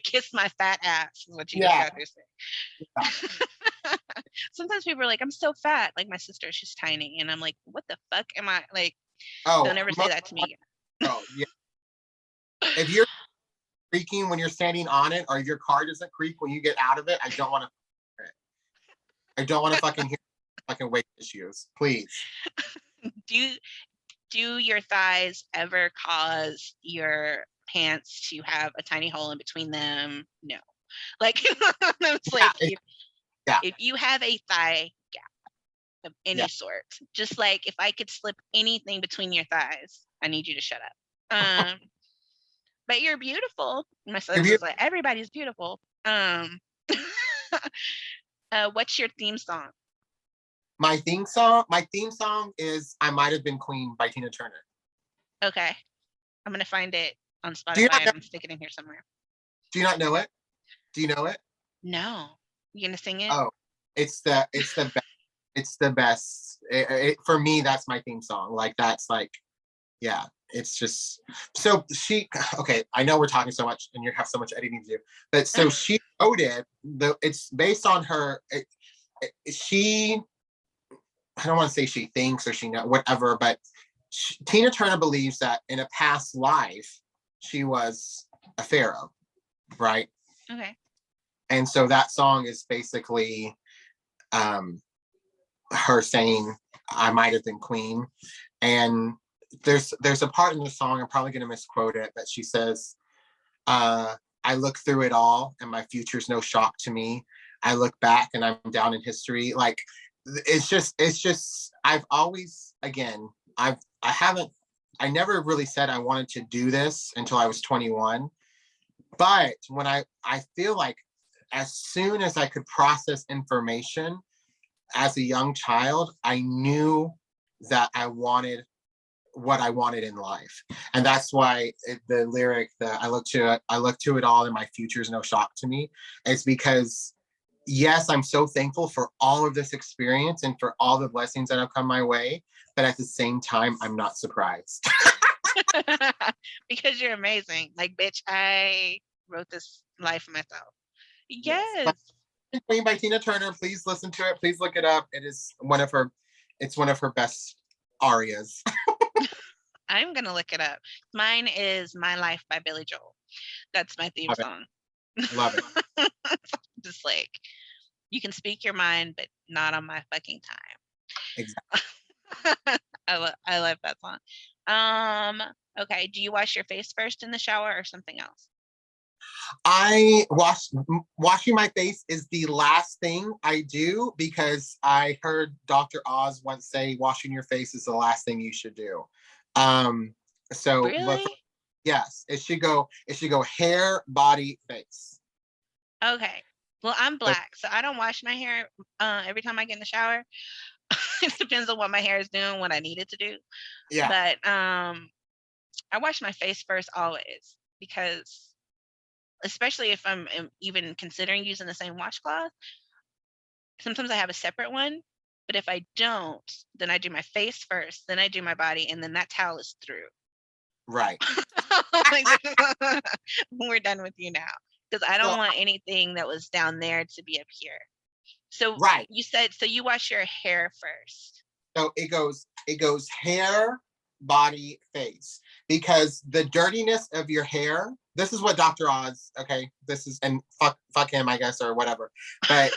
Kiss my fat ass is what you just got to say. Yeah. Sometimes people are like, I'm so fat. Like my sister, she's tiny. And I'm like, what the fuck am I like? Don't ever say that to me again. Oh, yeah. If you're creaking when you're standing on it, or if your car doesn't creak when you get out of it, I don't want to fucking hear fucking weight issues. Please. Do your thighs ever cause your pants to have a tiny hole in between them? No. Like it's like if you have a thigh gap of any sort, just like if I could slip anything between your thighs, I need you to shut up. But you're beautiful. My son's like, everybody's beautiful. What's your theme song? My theme song is "I Might Have Been Queen" by Tina Turner. Okay, I'm gonna find it on Spotify and stick it in here somewhere. Do you not know it? Do you know it? No. You gonna sing it? Oh, it's the best. It's the best. For me, that's my theme song. Like that's like, yeah. It's just so okay, I know we're talking so much and you have so much editing to do, but so she wrote it. It's based on her. I don't want to say she thinks or she knows whatever, but Tina Turner believes that in a past life she was a pharaoh, right? Okay. And so that song is basically her saying, "I might have been queen," and there's a part in the song, I'm probably going to misquote it, but she says, I look through it all and my future's no shock to me. I look back and I'm down in history. Like, it's just, I've always, again, I never really said I wanted to do this until I was 21. But when I feel like as soon as I could process information as a young child, I knew that I wanted what I wanted in life. And that's why the lyric that I look to it all and my future is no shock to me, is because yes, I'm so thankful for all of this experience and for all the blessings that have come my way, but at the same time I'm not surprised. Because you're amazing. Like, bitch, I wrote this life myself. Yes. Queen by Tina Turner. Please listen to it. Please look it up. It's one of her best arias. I'm gonna look it up. Mine is My Life by Billy Joel. That's my theme song. Love it. Just like, you can speak your mind, but not on my fucking time. Exactly. I love that song. Okay, do you wash your face first in the shower or something else? Washing my face is the last thing I do, because I heard Dr. Oz once say washing your face is the last thing you should do. So really? Yes, it should go hair, body, face. Okay. Well, I'm black, so I don't wash my hair every time I get in the shower. It depends on what my hair is doing, what I need it to do. Yeah. But I wash my face first always, because especially if I'm even considering using the same washcloth, sometimes I have a separate one. But if I don't, then I do my face first, then I do my body, and then that towel is through. Right. We're done with you now, because I don't want anything that was down there to be up here. So you said, so you wash your hair first. So it goes hair, body, face, because the dirtiness of your hair, this is what Dr. Oz, okay, this is, and fuck him, I guess, or whatever, but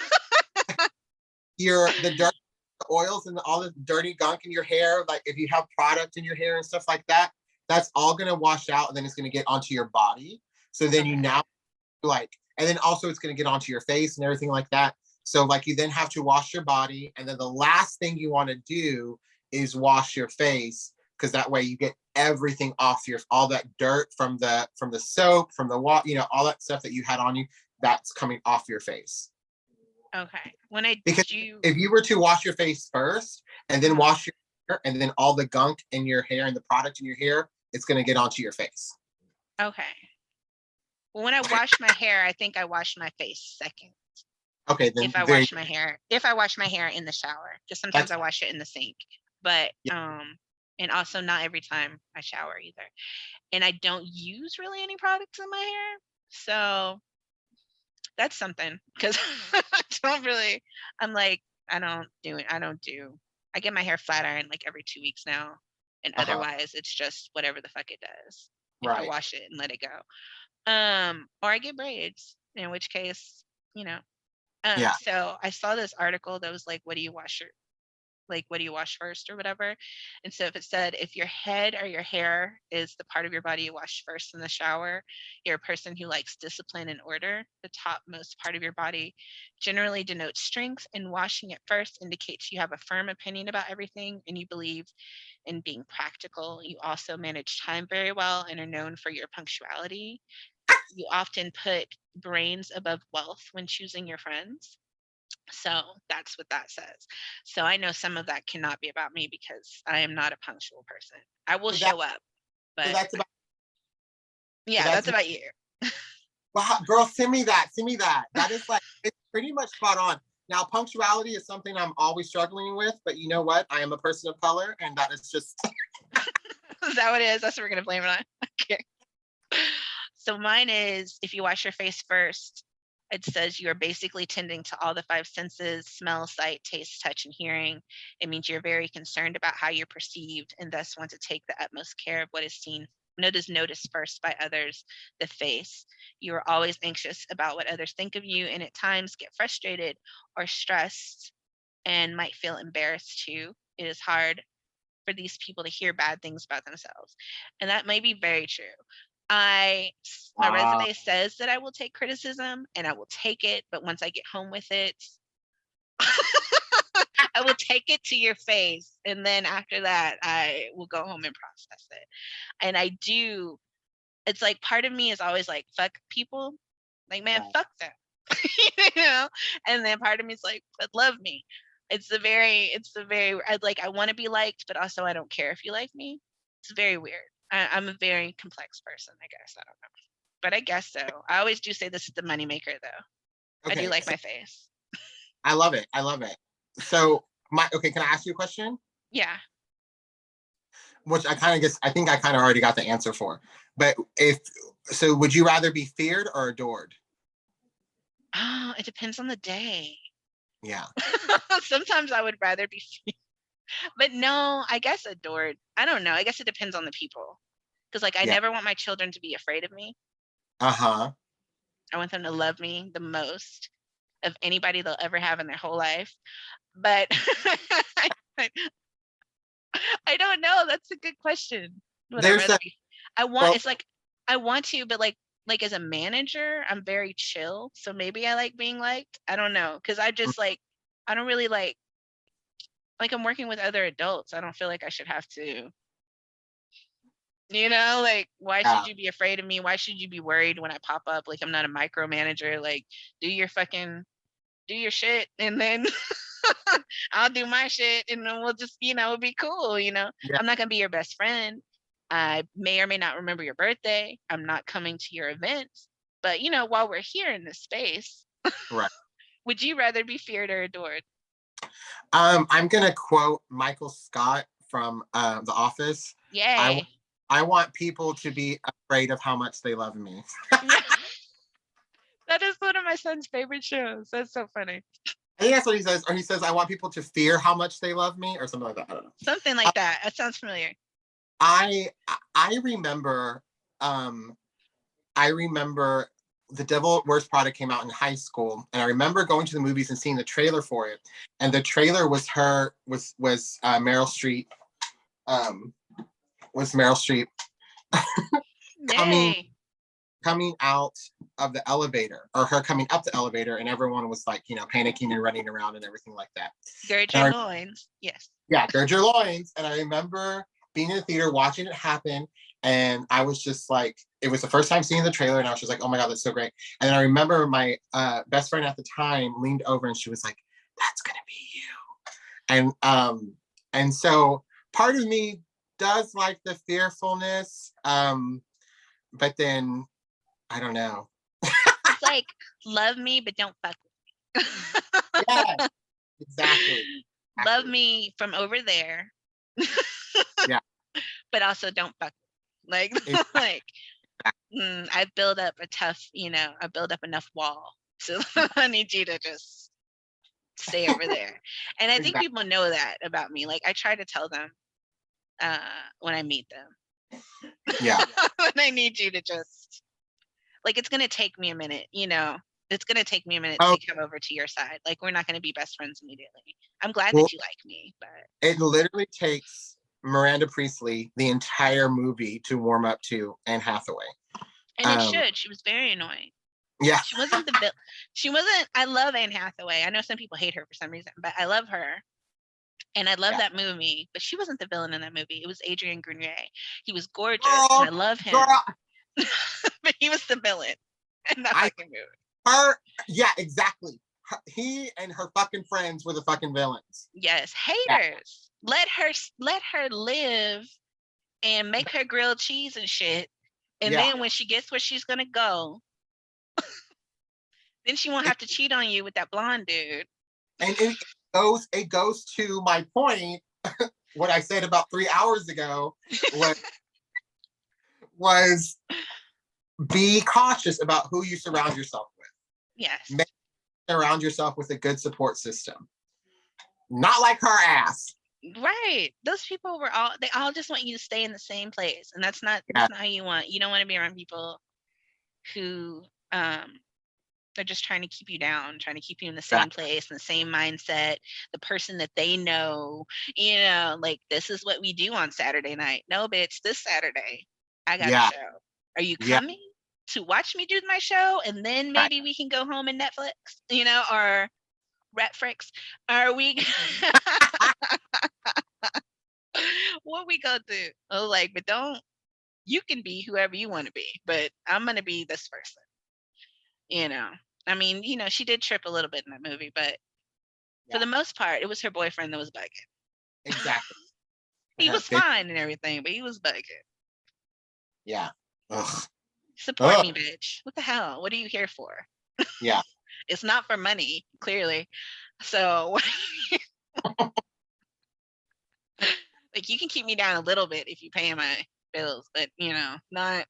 the dirt, the oils and all the dirty gunk in your hair, like if you have product in your hair and stuff like that, that's all going to wash out, and then it's going to get onto your body. So then you now and then also it's going to get onto your face and everything like that. So like you then have to wash your body, and then the last thing you want to do is wash your face, because that way you get everything off all that dirt from the soap, from the water, you know, all that stuff that you had on you, that's coming off your face. Okay. Because if you were to wash your face first and then wash your hair, and then all the gunk in your hair and the product in your hair, it's going to get onto your face. Okay. Well, when I wash my hair, I think I wash my face second. Okay, then if I wash my hair in the shower, because sometimes I wash it in the sink. But and also not every time I shower either. And I don't use really any products in my hair, so that's something. Because I'm like, I get my hair flat ironed like every 2 weeks now, and otherwise it's just whatever the fuck it does. If I wash it and let it go, or I get braids, in which case, you know. So I saw this article that was like, what do you wash first or whatever? And so if it said, if your head or your hair is the part of your body you wash first in the shower, you're a person who likes discipline and order. The topmost part of your body generally denotes strength, and washing it first indicates you have a firm opinion about everything and you believe in being practical. You also manage time very well and are known for your punctuality. You often put brains above wealth when choosing your friends. So that's what that says. So I know some of that cannot be about me because I am not a punctual person. I will show up, but so that's about, that's about you. Well, girl, send me that. That is like, it's pretty much spot on. Now, punctuality is something I'm always struggling with, but you know what? I am a person of color, and that is just. Is that what it is? That's what we're gonna blame it on. Okay. So mine is, if you wash your face first, it says you are basically tending to all the 5 senses: smell, sight, taste, touch, and hearing. It means you're very concerned about how you're perceived and thus want to take the utmost care of what is seen. Noticed first by others, the face. You are always anxious about what others think of you, and at times get frustrated or stressed and might feel embarrassed too. It is hard for these people to hear bad things about themselves. And that may be very true. My resume says that I will take criticism and I will take it, but once I get home with it, I will take it to your face, and then after that I will go home and process it. And I do, it's like part of me is always like, fuck people, like, man, fuck them. You know, and then part of me is like, but love me. It's the very I want to be liked, but also I don't care if you like me. It's very weird. I'm a very complex person, I guess. I don't know, but I guess so. I always do say this is the moneymaker, though. Okay, I do like my face. I love it. So can I ask you a question? Yeah. Which I think I kind of already got the answer for. But would you rather be feared or adored? Oh, it depends on the day. Yeah. Sometimes I would rather be feared. But no, I guess adored. I don't know. I guess it depends on the people. Because I never want my children to be afraid of me. I want them to love me the most of anybody they'll ever have in their whole life. But I don't know. That's a good question. I want to, but like as a manager, I'm very chill. So maybe I like being liked. I don't know. Because I just I don't really like I'm working with other adults. I don't feel like I should have to, why should you be afraid of me? Why should you be worried when I pop up? I'm not a micromanager. Do your shit, and then I'll do my shit, and then we'll just, it'll be cool. I'm not gonna be your best friend. I may or may not remember your birthday. I'm not coming to your events. But while we're here in this space, right. Would you rather be feared or adored? I'm gonna quote Michael Scott from The Office. Yay. I want people to be afraid of how much they love me. That is one of my son's favorite shows. That's so funny. I think that's what he says. Or he says, I want people to fear how much they love me, or something like that. I don't know. Something like that. That sounds familiar. I remember The Devil Wears Prada came out in high school, and I remember going to the movies and seeing the trailer for it. And the trailer was Meryl Streep. Meryl Streep coming out of the elevator, or her coming up the elevator, and everyone was panicking and running around and everything like that. Gird your loins. Yes. Yeah, gird your loins. And I remember being in the theater, watching it happen. And I was just like, it was the first time seeing the trailer, and I was just like, oh my God, that's so great. And then I remember my best friend at the time leaned over and she was like, that's gonna be you. And so part of me does like the fearfulness, but then I don't know. It's like, love me, but don't fuck with me. Yeah, exactly. Love me from over there. Yeah. But also don't fuck with me. Like, Exactly. like I build up a tough, I build up enough wall. So I need you to just stay over there. And I think Exactly. people know that about me. Like, I try to tell them when I meet them. Yeah. When I need you to just, like, it's going to take me a minute, it's going to take me a minute Oh, to come over to your side. Like, we're not going to be best friends immediately. I'm glad well, that you like me, but it literally takes Miranda Priestley the entire movie to warm up to Anne Hathaway. and it should. She was very annoying. Yeah. She wasn't I love Anne Hathaway. I know some people hate her for some reason, but I love her. And I love that movie, but she wasn't the villain in that movie. It was Adrian Grenier. He was gorgeous, and I love him. But he was the villain in that fucking movie. Yeah, exactly. He and her fucking friends were the fucking villains. Yes, haters. Yeah. Let her live and make her grilled cheese and shit. And then when she gets where she's gonna go, then she won't have to cheat on you with that blonde dude. And it goes to my point, what I said about 3 hours ago, was be cautious about who you surround yourself with. Yes. Surround yourself with a good support system. Not like her ass. Right. Those people they all just want you to stay in the same place. And that's not how you want. You don't want to be around people who they're just trying to keep you down, trying to keep you in the same place, in the same mindset, the person that they know, like, this is what we do on Saturday night. No, bitch, this Saturday, I got a show. Are you coming to watch me do my show? And then maybe we can go home and Netflix, or Netflix. Are we? What we gonna do? Oh, like, but you can be whoever you want to be, but I'm gonna be this person. I mean, she did trip a little bit in that movie, but for the most part, it was her boyfriend that was bugging. Exactly. He was fine and everything, but he was bugging. Yeah. Ugh. Support me, bitch. What the hell? What are you here for? Yeah. It's not for money, clearly. So, like, you can keep me down a little bit if you pay my bills, but not.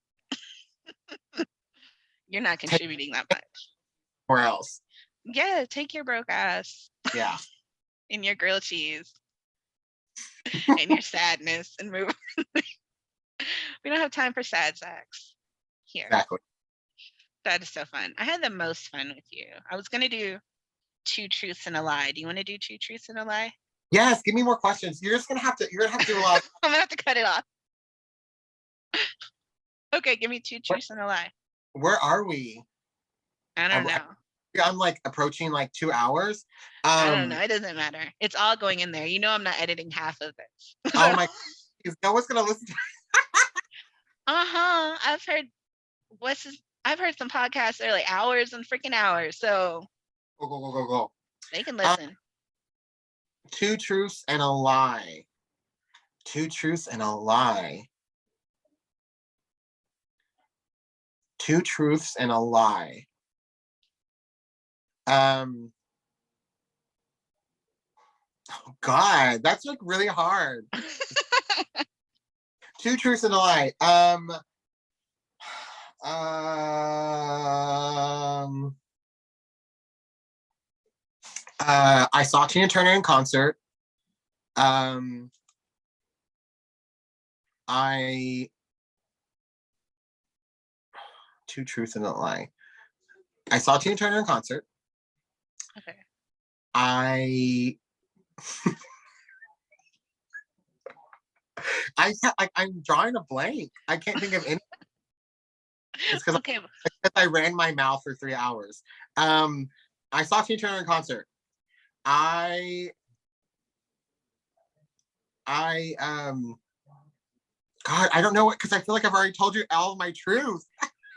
You're not contributing that much. Or else. Yeah, take your broke ass. Yeah. And your grilled cheese. And your sadness and move. We don't have time for sad sex here. Exactly. That is so fun. I had the most fun with you. I was gonna do 2 truths and a lie. Do you want to do 2 truths and a lie? Yes, give me more questions. You're gonna have to do a lot. I'm gonna have to cut it off. Okay, give me 2 truths and a lie. Where are we? I don't know. I'm like approaching like 2 hours. I don't know. It doesn't matter. It's all going in there. I'm not editing half of this. Oh my! No one's gonna listen to. I've heard I've heard some podcasts that are like hours and freaking hours. So go. They can listen. 2 truths and a lie. 2 truths and a lie. 2 truths and a lie. Oh God, that's like really hard. 2 truths and a lie. I saw Tina Turner in concert. I 2 truths and a lie. I saw Tina Turner in concert. Okay. I'm drawing a blank. I can't think of any. It's because I ran my mouth for 3 hours. I saw Tina Turner in concert. I God, I don't know what, because I feel like I've already told you all of my truth.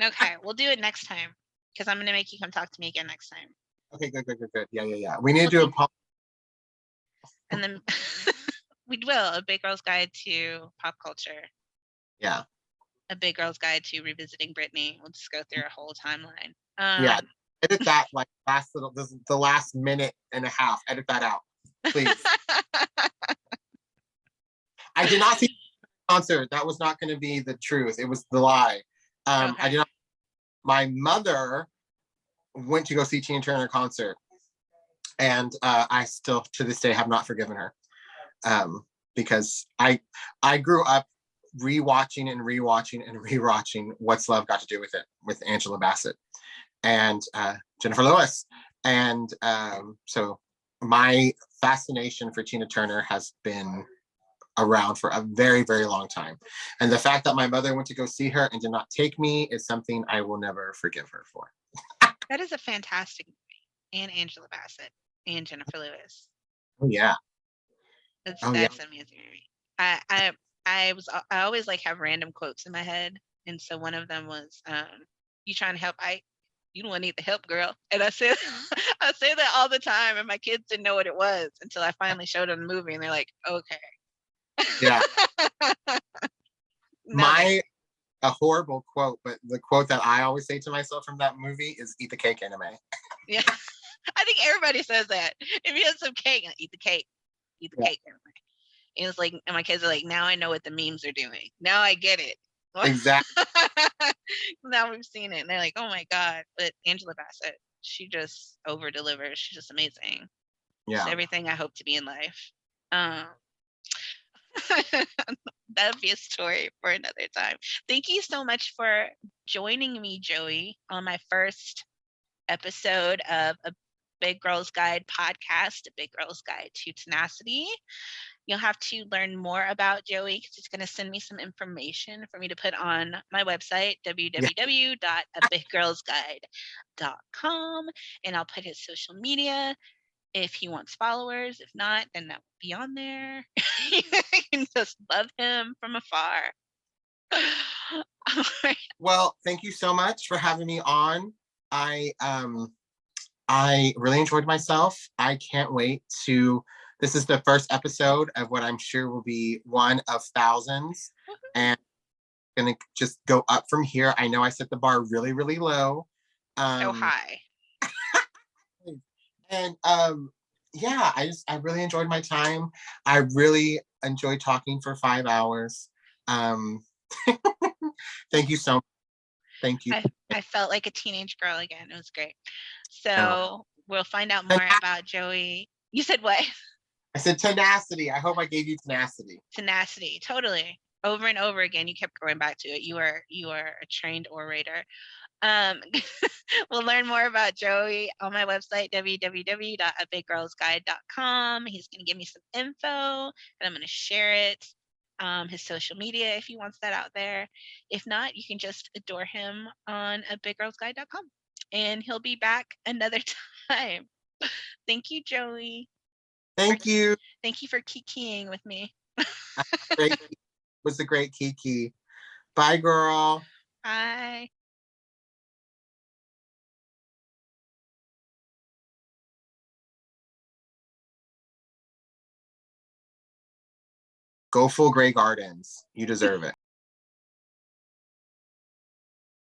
Okay, we'll do it next time because I'm gonna make you come talk to me again next time. Okay, good. Yeah. We need to do a pop. And then we will a big girl's guide to pop culture. Yeah. A big girl's guide to revisiting Britney. We'll just go through a whole timeline. Yeah. Edit that like the last minute and a half. Edit that out, please. I did not see the concert. That was not going to be the truth. It was the lie. Okay. I did not. My mother went to go see Tina Turner concert, and I still to this day have not forgiven her, because I grew up rewatching What's Love Got to Do with It with Angela Bassett and Jennifer Lewis, and so my fascination for Tina Turner has been around for a very, very long time. And the fact that my mother went to go see her and did not take me is something I will never forgive her for. That is a fantastic movie. And Angela Bassett and Jennifer Lewis. Oh yeah. That's an amazing movie. I always like have random quotes in my head. And so one of them was, you trying to help? You don't need the help, girl. And I say that all the time, and my kids didn't know what it was until I finally showed them the movie, and they're like, okay. Yeah. A horrible quote, but the quote that I always say to myself from that movie is "Eat the cake, anime." Yeah, I think everybody says that. If you have some cake, eat the cake, anime. And it's like, and my kids are like, now I know what the memes are doing. Now I get it. Exactly. Now we've seen it, and they're like, oh my god. But Angela Bassett, she just over delivers. She's just amazing. Yeah. She's everything I hope to be in life. That would be a story for another time. Thank you so much for joining me, Joey, on my first episode of a Big Girls Guide podcast, a Big Girls Guide to Tenacity. You'll have to learn more about Joey because he's going to send me some information for me to put on my website, www.abiggirlsguide.com, and I'll put his social media if he wants followers. If not, then that will be on there. You can just love him from afar. Well, thank you so much for having me on. I really enjoyed myself. I can't wait to. This is the first episode of what I'm sure will be one of thousands, and I'm gonna just go up from here. I know I set the bar really, really low. So high. And yeah, I really enjoyed my time. I really enjoyed talking for 5 hours. Thank you so much. Thank you. I felt like a teenage girl again. It was great. So we'll find out more about Joey. You said what? I said tenacity. I hope I gave you tenacity. Tenacity, totally. Over and over again, you kept going back to it. You are a trained orator. We'll learn more about Joey on my website, www.abiggirlsguide.com. He's going to give me some info, and I'm going to share it. His social media, if he wants that out there. If not, you can just adore him on abiggirlsguide.com, and he'll be back another time. Thank you, Joey. Thank you. Thank you for KiKiing with me. It was a great KiKi. Bye, girl. Bye. Go full Grey Gardens. You deserve it.